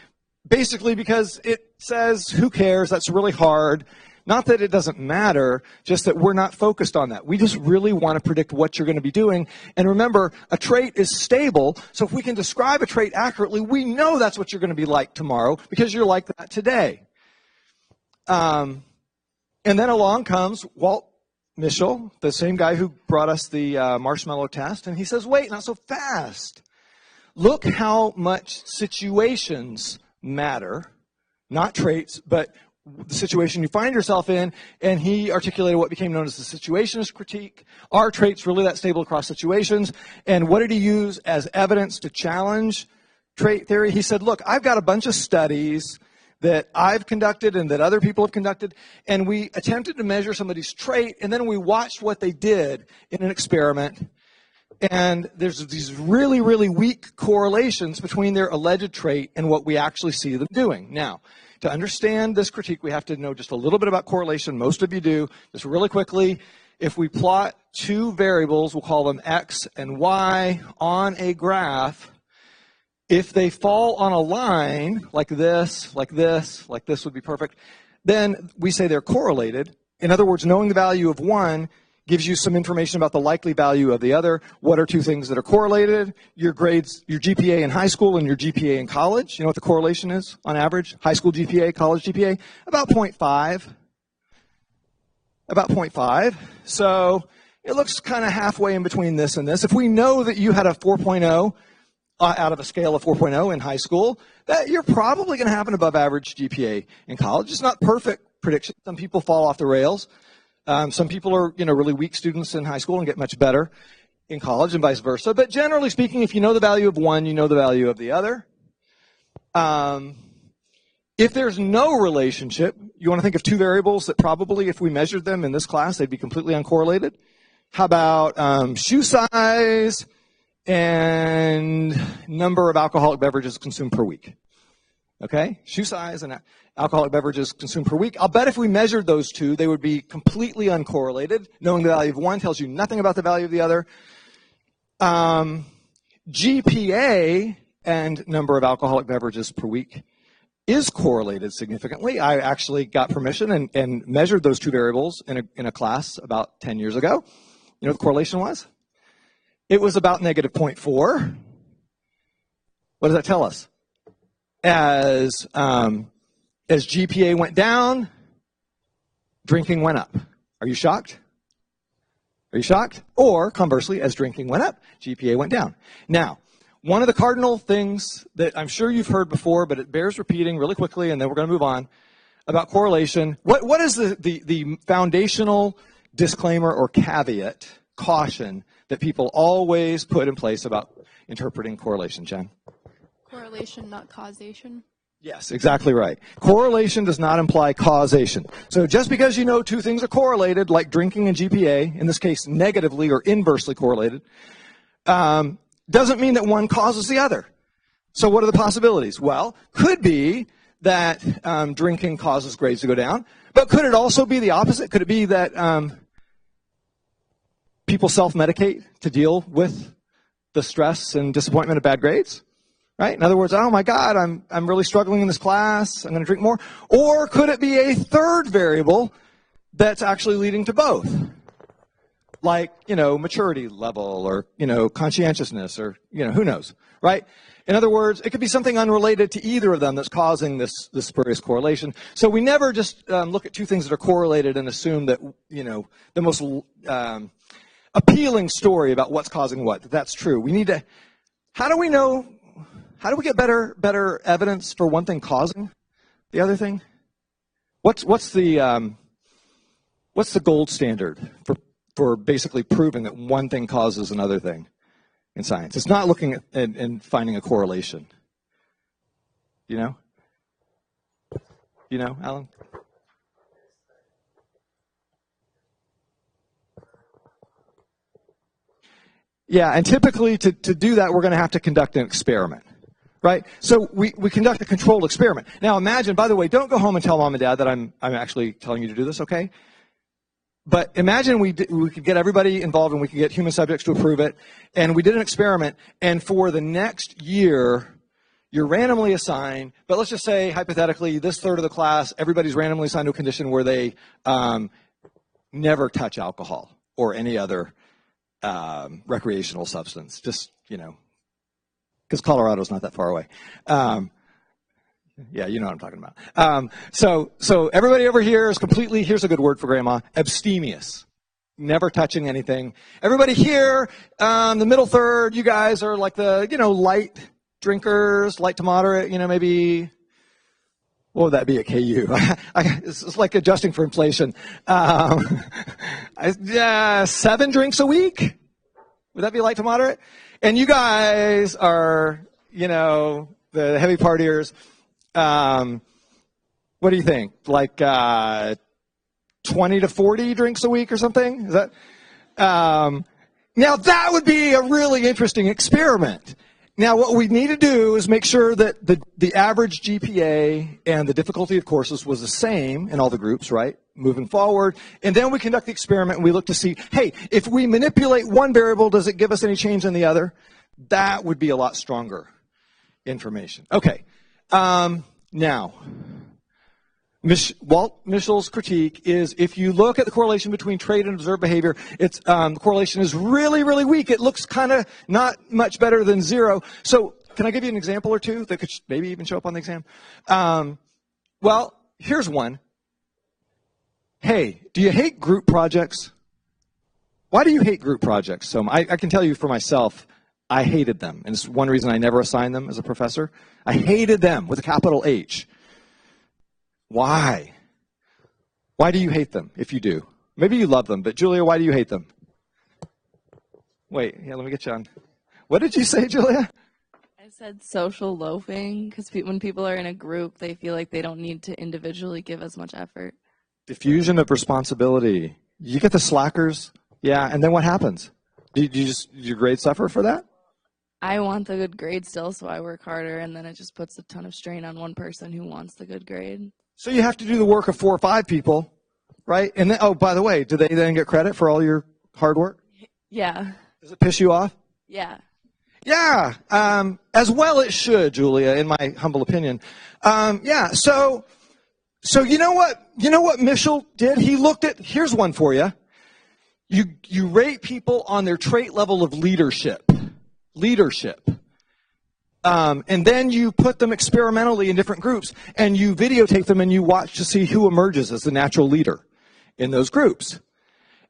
[SPEAKER 8] basically because it says, who cares, that's really hard. Not that it doesn't matter, just that we're not focused on that. We just really want to predict what you're going to be doing. And remember, a trait is stable, so if we can describe a trait accurately, we know that's what you're going to be like tomorrow because you're like that today. And then along comes Walt Mischel, the same guy who brought us the marshmallow test, and he says, wait, not so fast. Look how much situations matter, not traits, but the situation you find yourself in, and he articulated what became known as the situationist critique. Are traits really that stable across situations? And what did he use as evidence to challenge trait theory? He said, look, I've got a bunch of studies that I've conducted and that other people have conducted, and we attempted to measure somebody's trait, and then we watched what they did in an experiment, and there's these really, really weak correlations between their alleged trait and what we actually see them doing. Now, to understand this critique, we have to know just a little bit about correlation. Most of you do. Just really quickly, if we plot two variables, we'll call them x and y, on a graph, if they fall on a line like this, like this, like this would be perfect, then we say they're correlated. In other words, knowing the value of one gives you some information about the likely value of the other. What are two things that are correlated? Your grades, your GPA in high school and your GPA in college. You know what the correlation is on average? High school GPA, college GPA? About 0.5. About 0.5. So it looks kind of halfway in between this and this. If we know that you had a 4.0 out of a scale of 4.0 in high school, that you're probably going to have an above average GPA in college. It's not perfect prediction. Some people fall off the rails. Some people are, really weak students in high school and get much better in college and vice versa. But generally speaking, if you know the value of one, you know the value of the other. If there's no relationship, you want to think of two variables that probably, if we measured them in this class, they'd be completely uncorrelated. How about shoe size and number of alcoholic beverages consumed per week? Okay, shoe size and alcoholic beverages consumed per week. I'll bet if we measured those two, they would be completely uncorrelated. Knowing the value of one tells you nothing about the value of the other. GPA and number of alcoholic beverages per week is correlated significantly. I actually got permission and measured those two variables in a class about 10 years ago. You know what the correlation was? It was about negative 0.4. What does that tell us? As GPA went down, drinking went up. Are you shocked? Are you shocked? Or conversely, as drinking went up, GPA went down. Now, one of the cardinal things that I'm sure you've heard before, but it bears repeating really quickly, and then we're going to move on, about correlation. What is the foundational disclaimer or caveat, caution, that people always put in place about interpreting correlation, Jen?
[SPEAKER 3] Correlation, not causation.
[SPEAKER 8] Yes, exactly right. Correlation does not imply causation. So just because you know two things are correlated, like drinking and GPA, in this case negatively or inversely correlated, doesn't mean that one causes the other. So what are the possibilities? Well, could be that drinking causes grades to go down, but could it also be the opposite? Could it be that people self-medicate to deal with the stress and disappointment of bad grades? Right? In other words, oh my God, I'm really struggling in this class, I'm going to drink more. Or could it be a third variable that's actually leading to both? Like, maturity level or, conscientiousness or, who knows, right? In other words, it could be something unrelated to either of them that's causing this spurious correlation. So we never just look at two things that are correlated and assume that, the most appealing story about what's causing what, that's true. We need to, how do we get better evidence for one thing causing the other thing? What's the gold standard for basically proving that one thing causes another thing in science? It's not looking at and finding a correlation. You know, Alan? Yeah, and typically to do that, we're going to have to conduct an experiment. Right? So we conduct a controlled experiment. Now imagine, by the way, don't go home and tell mom and dad that I'm actually telling you to do this, okay? But imagine we could get everybody involved and we could get human subjects to approve it. And we did an experiment. And for the next year, you're randomly assigned. But let's just say, hypothetically, this third of the class, everybody's randomly assigned to a condition where they never touch alcohol or any other recreational substance. Just, because Colorado's not that far away. Yeah, you know what I'm talking about. So everybody over here is completely, here's a good word for grandma, abstemious. Never touching anything. Everybody here, the middle third, you guys are like the, light drinkers, light to moderate, maybe, what would that be at KU? It's like adjusting for inflation. 7 drinks a week? Would that be light to moderate? And you guys are, the heavy partiers. What do you think? Like 20 to 40 drinks a week or something? Is that? Now that would be a really interesting experiment. Now what we need to do is make sure that the average GPA and the difficulty of courses was the same in all the groups, right? Moving forward. And then we conduct the experiment and we look to see, hey, if we manipulate one variable, does it give us any change in the other? That would be a lot stronger information. Okay. Now, Walt Mischel's critique is if you look at the correlation between trait and observed behavior, it's the correlation is really, really weak. It looks kind of not much better than 0. So can I give you an example or two that could maybe even show up on the exam? Well, here's one. Hey, do you hate group projects? Why do you hate group projects? So I can tell you for myself, I hated them. And it's one reason I never assigned them as a professor. I hated them with a capital H. Why? Why do you hate them, if you do? Maybe you love them, but Julia, why do you hate them? Wait, let me get you on. What did you say, Julia?
[SPEAKER 14] I said social loafing, because when people are in a group, they feel like they don't need to individually give as much effort.
[SPEAKER 8] Diffusion of responsibility. You get the slackers, yeah, and then what happens? Do your grades suffer for that?
[SPEAKER 14] I want the good grade still, so I work harder, and then it just puts a ton of strain on one person who wants the good grade.
[SPEAKER 8] So you have to do the work of 4 or 5 people, right? And then, oh, by the way, do they then get credit for all your hard work?
[SPEAKER 14] Yeah.
[SPEAKER 8] Does it piss you off?
[SPEAKER 14] Yeah.
[SPEAKER 8] Yeah, as well it should, Julia, in my humble opinion. Yeah, so you know what Mischel did? He looked at, here's one for you. You rate people on their trait level of leadership. And then you put them experimentally in different groups, and you videotape them and you watch to see who emerges as the natural leader in those groups.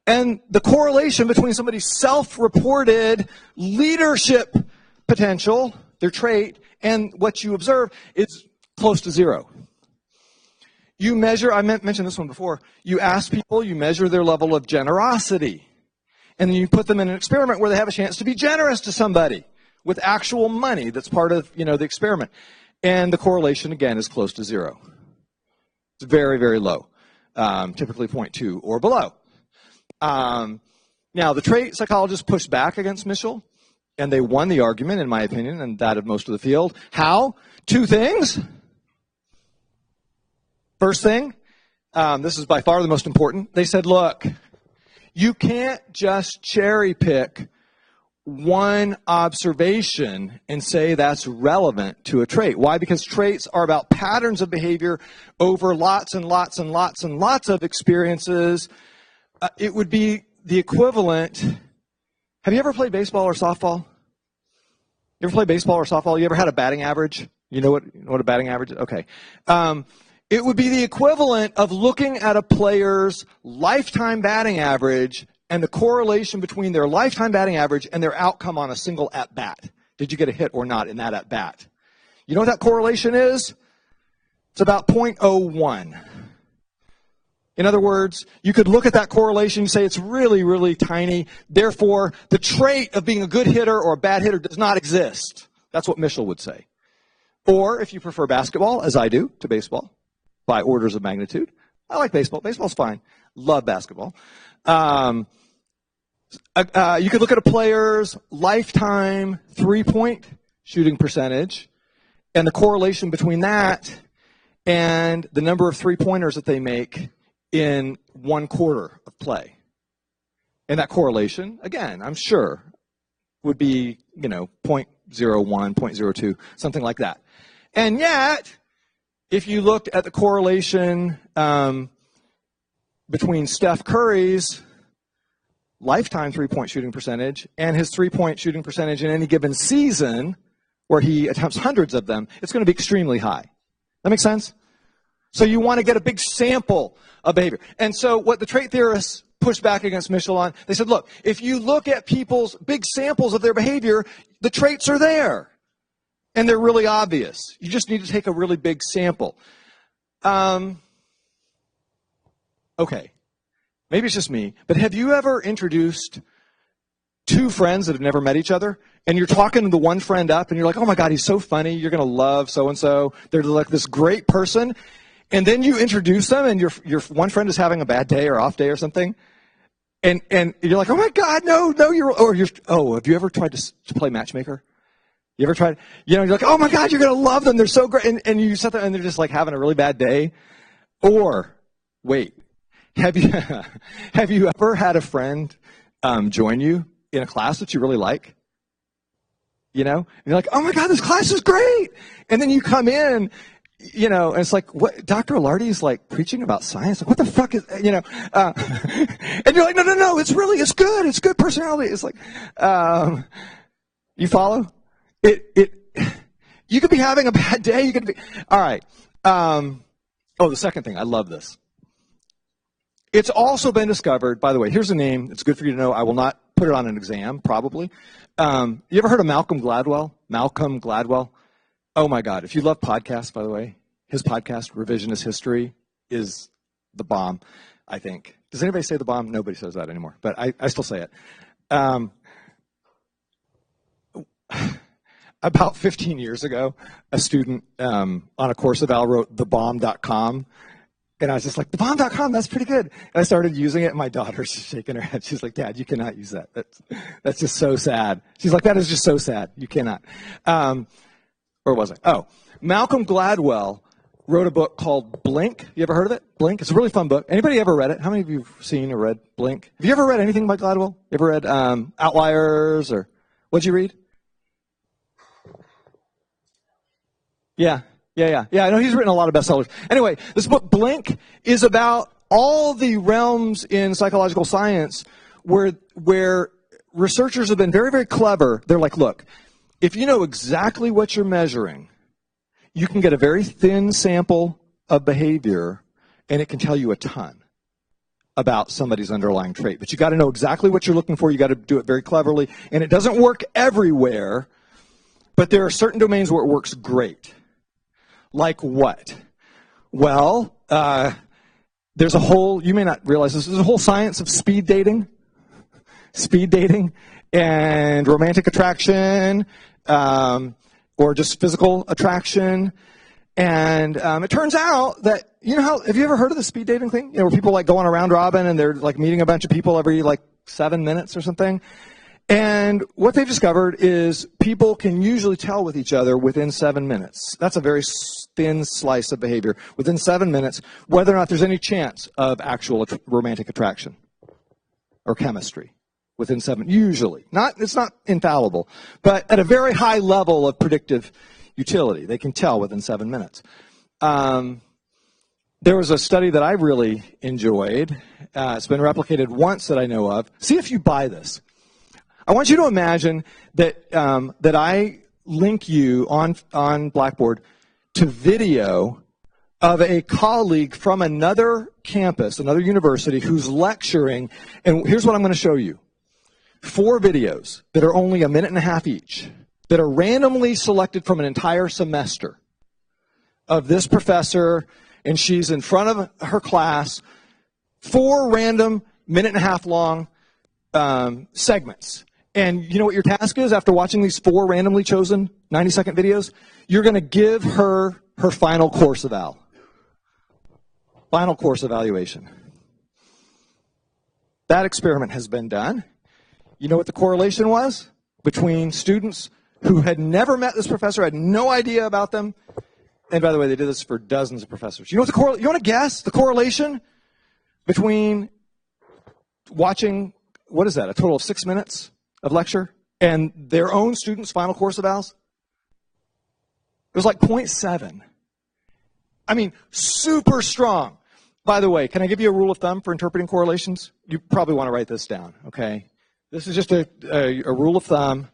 [SPEAKER 8] And the correlation between somebody's self-reported leadership potential, their trait, and what you observe is close to 0. You measure, I mentioned this one before, you ask people, you measure their level of generosity. And then you put them in an experiment where they have a chance to be generous to somebody with actual money that's part of, the experiment. And the correlation, again, is close to 0. It's very, very low, typically 0.2 or below. Now, the trait psychologists pushed back against Mischel, and they won the argument, in my opinion, and that of most of the field. How? 2 things. First thing, this is by far the most important. They said, look, you can't just cherry pick one observation and say that's relevant to a trait. Why? Because traits are about patterns of behavior over lots and lots and lots and lots of experiences. It would be the equivalent. Have you ever played baseball or softball? You ever played baseball or softball? You ever had a batting average? You know what a batting average is? Okay. It would be the equivalent of looking at a player's lifetime batting average and the correlation between their lifetime batting average and their outcome on a single at-bat. Did you get a hit or not in that at-bat? You know what that correlation is? It's about 0.01. In other words, you could look at that correlation and say it's really, really tiny. Therefore, the trait of being a good hitter or a bad hitter does not exist. That's what Mischel would say. Or, if you prefer basketball, as I do, to baseball, by orders of magnitude. I like baseball. Baseball's fine. Love basketball. You could look at a player's lifetime 3-point shooting percentage and the correlation between that and the number of 3-pointers that they make in 1/4 of play. And that correlation, again, I'm sure, would be, 0.01, 0.02, something like that. And yet, if you looked at the correlation between Steph Curry's lifetime three-point shooting percentage and his three-point shooting percentage in any given season, where he attempts hundreds of them, it's going to be extremely high. That makes sense? So you want to get a big sample of behavior. And so what the trait theorists pushed back against Michelin, they said, look, if you look at people's big samples of their behavior, the traits are there. And they're really obvious. You just need to take a really big sample. Okay. Maybe it's just me, but have you ever introduced two friends that have never met each other, and you're talking the one friend up, and you're like, oh my God, he's so funny, you're going to love so-and-so, they're like this great person, and then you introduce them, and your one friend is having a bad day or off day or something, and you're like, oh my God, no, have you ever tried to play matchmaker? You ever tried, you're like, oh my God, you're going to love them, they're so great, and you sit there, and they're just like having a really bad day, or, wait, have you ever had a friend join you in a class that you really like? And you're like, oh my God, this class is great. And then you come in, and it's like, what? Dr. Alardi is like preaching about science. Like, what the fuck is, and you're like, no, it's good. It's good personality. It's like, you follow? You could be having a bad day. You could be, all right. The second thing, I love this. It's also been discovered, by the way, here's a name. It's good for you to know. I will not put it on an exam, probably. You ever heard of Malcolm Gladwell? Malcolm Gladwell? Oh, my God. If you love podcasts, by the way, his podcast, Revisionist History, is the bomb, I think. Does anybody say the bomb? Nobody says that anymore, but I still say it. About 15 years ago, a student on a course eval wrote thebomb.com. And I was just like, thebomb.com, that's pretty good. And I started using it, and my daughter's just shaking her head. She's like, Dad, you cannot use that. That's just so sad. She's like, that is just so sad. You cannot. Where was I? Oh, Malcolm Gladwell wrote a book called Blink. You ever heard of it? Blink? It's a really fun book. Anybody ever read it? How many of you have seen or read Blink? Have you ever read anything by Gladwell? You ever read Outliers, or what'd you read? Yeah. I know he's written a lot of bestsellers. Anyway, this book, Blink, is about all the realms in psychological science where researchers have been very, very clever. They're like, look, if you know exactly what you're measuring, you can get a very thin sample of behavior, and it can tell you a ton about somebody's underlying trait. But you got to know exactly what you're looking for. You got to do it very cleverly. And it doesn't work everywhere, but there are certain domains where it works great. Like what? Well, there's a whole, you may not realize this, there's a whole science of speed dating and romantic attraction, or just physical attraction. And it turns out that, have you ever heard of the speed dating thing? Where people like go on a round robin and they're like meeting a bunch of people every like 7 minutes or something. And what they've discovered is people can usually tell with each other within 7 minutes. That's a very thin slice of behavior. Within 7 minutes, whether or not there's any chance of actual romantic attraction or chemistry. Within 7, usually. It's not infallible, but at a very high level of predictive utility. They can tell within 7 minutes. There was a study that I really enjoyed. It's been replicated once that I know of. See if you buy this. I want you to imagine that that I link you on Blackboard to video of a colleague from another campus, another university, who's lecturing. And here's what I'm going to show you. 4 videos that are only a minute and a half each, that are randomly selected from an entire semester of this professor, and she's in front of her class. 4 random minute and a half long segments. And you know what your task is after watching these 4 randomly chosen 90-second videos? You're going to give her her final course eval. Final course evaluation. That experiment has been done. You know what the correlation was between students who had never met this professor, had no idea about them, and by the way, they did this for dozens of professors. You know what you want to guess the correlation between watching, what is that, a total of 6 minutes of lecture, and their own students' final course evals? It was like 0.7. I mean, super strong. By the way, can I give you a rule of thumb for interpreting correlations? You probably want to write this down, okay? This is just a rule of thumb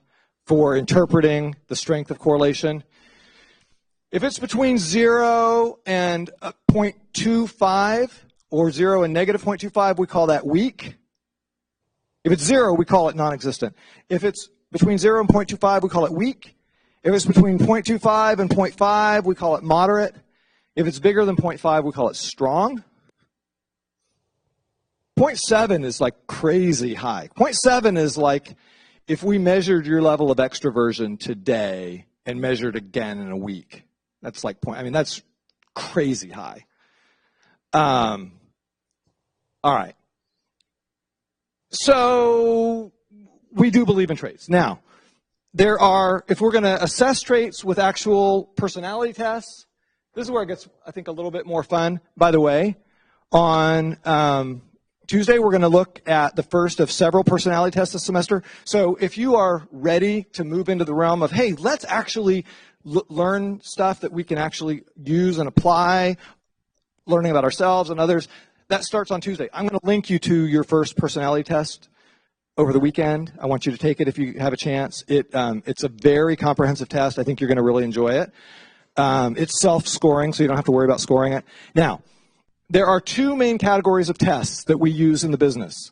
[SPEAKER 8] for interpreting the strength of correlation. If it's between 0 and 0.25, or 0 and negative 0.25, we call that weak. If it's 0, we call it non-existent. If it's between 0 and 0.25, we call it weak. If it's between 0.25 and 0.5, we call it moderate. If it's bigger than 0.5, we call it strong. 0.7 is like crazy high. 0.7 is like if we measured your level of extroversion today and measured again in a week. That's like that's crazy high. All right. So we do believe in traits. Now, if we're going to assess traits with actual personality tests, this is where it gets, I think, a little bit more fun. By the way, on Tuesday, we're going to look at the first of several personality tests this semester. So if you are ready to move into the realm of, hey, let's actually learn stuff that we can actually use and apply, learning about ourselves and others, that starts on Tuesday. I'm going to link you to your first personality test over the weekend. I want you to take it if you have a chance. It's a very comprehensive test. I think you're going to really enjoy it. It's self-scoring, so you don't have to worry about scoring it. Now, there are two main categories of tests that we use in the business.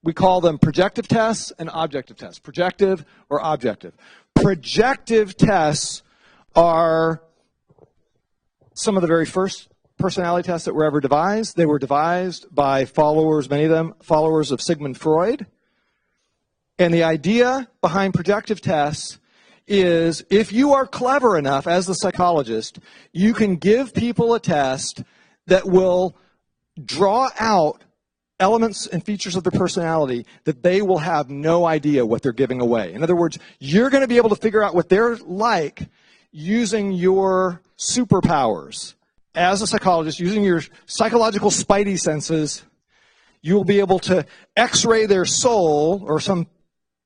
[SPEAKER 8] We call them projective tests and objective tests. Projective or objective. Projective tests are some of the very first personality tests that were ever devised. They were devised by followers, many of them followers of Sigmund Freud. And the idea behind projective tests is if you are clever enough as the psychologist, you can give people a test that will draw out elements and features of their personality that they will have no idea what they're giving away. In other words, you're going to be able to figure out what they're like using your superpowers. As a psychologist, using your psychological spidey senses, you will be able to x-ray their soul or some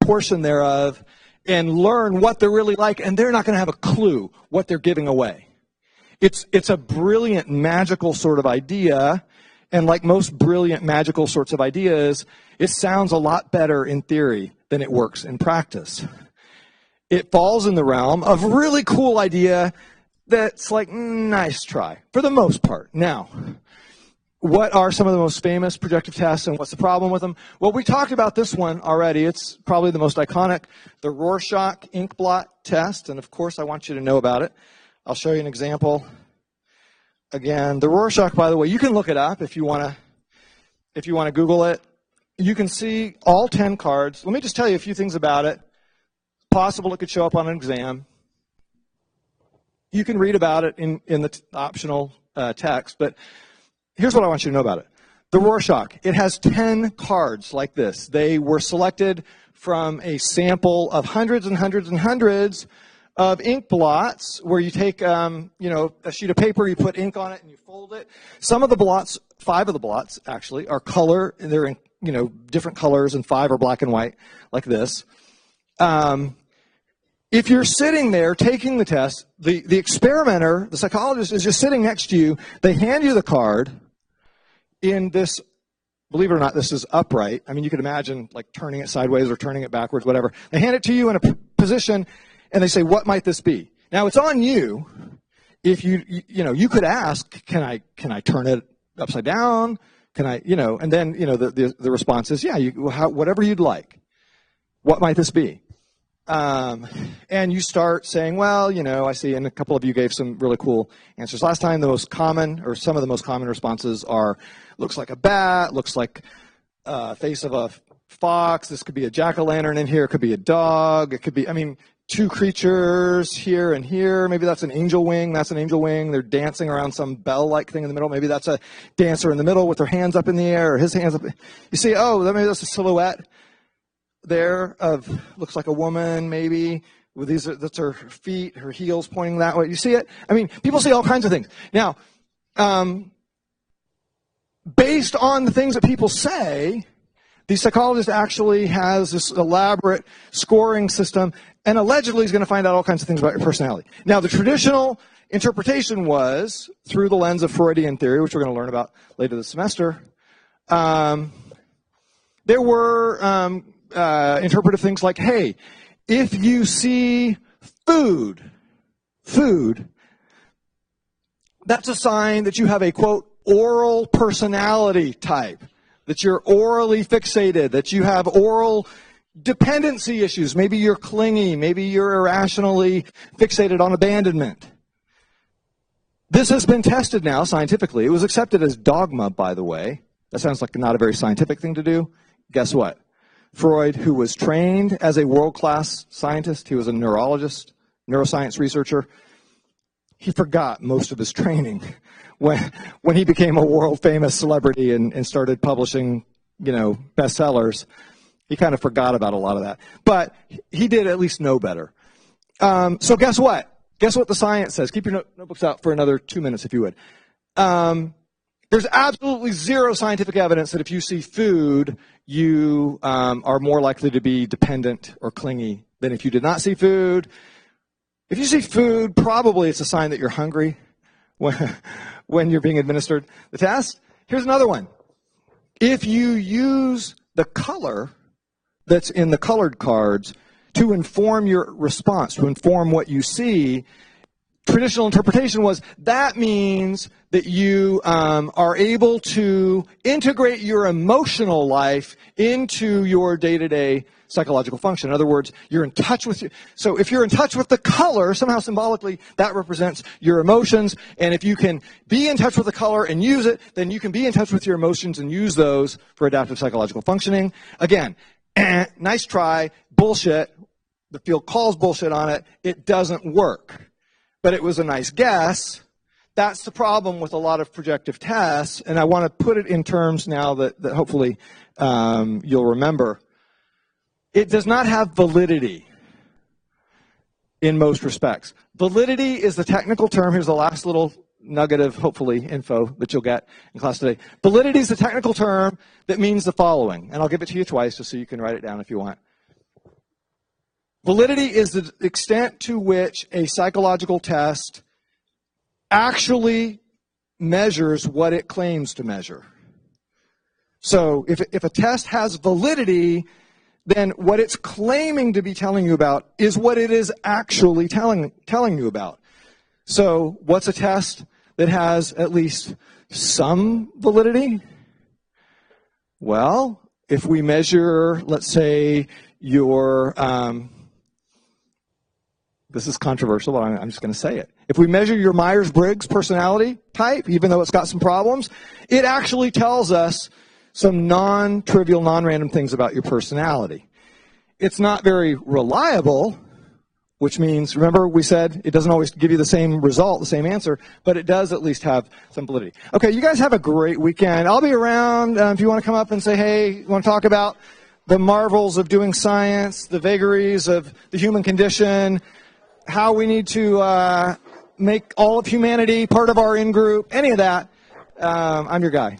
[SPEAKER 8] portion thereof and learn what they're really like, and they're not going to have a clue what they're giving away. It's a brilliant, magical sort of idea, and like most brilliant, magical sorts of ideas, it sounds a lot better in theory than it works in practice. It falls in the realm of a really cool idea that's like, nice try, for the most part. Now, what are some of the most famous projective tests, and what's the problem with them? Well, we talked about this one already. It's probably the most iconic, the Rorschach ink blot test, and of course I want you to know about it. I'll show you an example. Again, the Rorschach, by the way, you can look it up if you want to Google it. You can see all 10 cards. Let me just tell you a few things about it. It's possible it could show up on an exam. You can read about it in the optional text, but here's what I want you to know about it. The Rorschach, it has 10 cards like this. They were selected from a sample of hundreds and hundreds and hundreds of ink blots where you take a sheet of paper, you put ink on it, and you fold it. Some of the blots, 5 of the blots actually, are color. They're in different colors, and 5 are black and white, like this. If you're sitting there taking the test, the experimenter, the psychologist, is just sitting next to you. They hand you the card in this, believe it or not, this is upright. I mean, you could imagine like turning it sideways or turning it backwards, whatever. They hand it to you in a position, and they say, what might this be? Now, it's on you. If you could ask, can I turn it upside down? Can I, and then, the response is, yeah, whatever you'd like. What might this be? And you start saying, well, I see, and a couple of you gave some really cool answers. Last time, the most common, or some of the most common responses are, looks like a bat, looks like face of a fox, this could be a jack-o'-lantern in here, it could be a dog, it could be, 2 creatures here and here, maybe that's an angel wing, they're dancing around some bell-like thing in the middle, maybe that's a dancer in the middle with their hands up in the air, or his hands up, you see, maybe that's a silhouette there of, looks like a woman maybe, with that's her feet, her heels pointing that way, you see it? People see all kinds of things. Now, based on the things that people say, the psychologist actually has this elaborate scoring system and allegedly is going to find out all kinds of things about your personality. Now, the traditional interpretation was through the lens of Freudian theory, which we're going to learn about later this semester. There were interpretive things like, hey, if you see food, that's a sign that you have a, quote, oral personality type, that you're orally fixated, that you have oral dependency issues. Maybe you're clingy, maybe you're irrationally fixated on abandonment. This has been tested now scientifically. It was accepted as dogma, by the way. That sounds like not a very scientific thing to do. Guess what? Freud, who was trained as a world-class scientist, he was a neurologist, neuroscience researcher, he forgot most of his training when he became a world-famous celebrity and started publishing, bestsellers. He kind of forgot about a lot of that. But he did at least know better. So guess what? Guess what the science says? Keep your notebooks out for another 2 minutes, if you would. There's absolutely zero scientific evidence that if you see food, you are more likely to be dependent or clingy than if you did not see food. If you see food, probably it's a sign that you're hungry when you're being administered the test. Here's another one. If you use the color that's in the colored cards to inform your response, to inform what you see, traditional interpretation was that means that you are able to integrate your emotional life into your day-to-day psychological function. In other words, you're in touch with so if you're in touch with the color, somehow symbolically, that represents your emotions. And if you can be in touch with the color and use it, then you can be in touch with your emotions and use those for adaptive psychological functioning. Again, nice try, bullshit. The field calls bullshit on it. It doesn't work. But it was a nice guess. That's the problem with a lot of projective tests, and I want to put it in terms now that hopefully you'll remember. It does not have validity in most respects. Validity is the technical term. Here's the last little nugget of, hopefully, info that you'll get in class today. Validity is the technical term that means the following, and I'll give it to you twice just so you can write it down if you want. Validity is the extent to which a psychological test actually measures what it claims to measure. So if a test has validity, then what it's claiming to be telling you about is what it is actually telling you about. So what's a test that has at least some validity? Well, if we measure, let's say, your this is controversial, but I'm just going to say it. If we measure your Myers-Briggs personality type, even though it's got some problems, it actually tells us some non-trivial, non-random things about your personality. It's not very reliable, which means, remember we said it doesn't always give you the same result, the same answer, but it does at least have some validity. Okay, you guys have a great weekend. I'll be around if you want to come up and say, hey, you want to talk about the marvels of doing science, the vagaries of the human condition, how we need to make all of humanity part of our in-group, any of that, I'm your guy.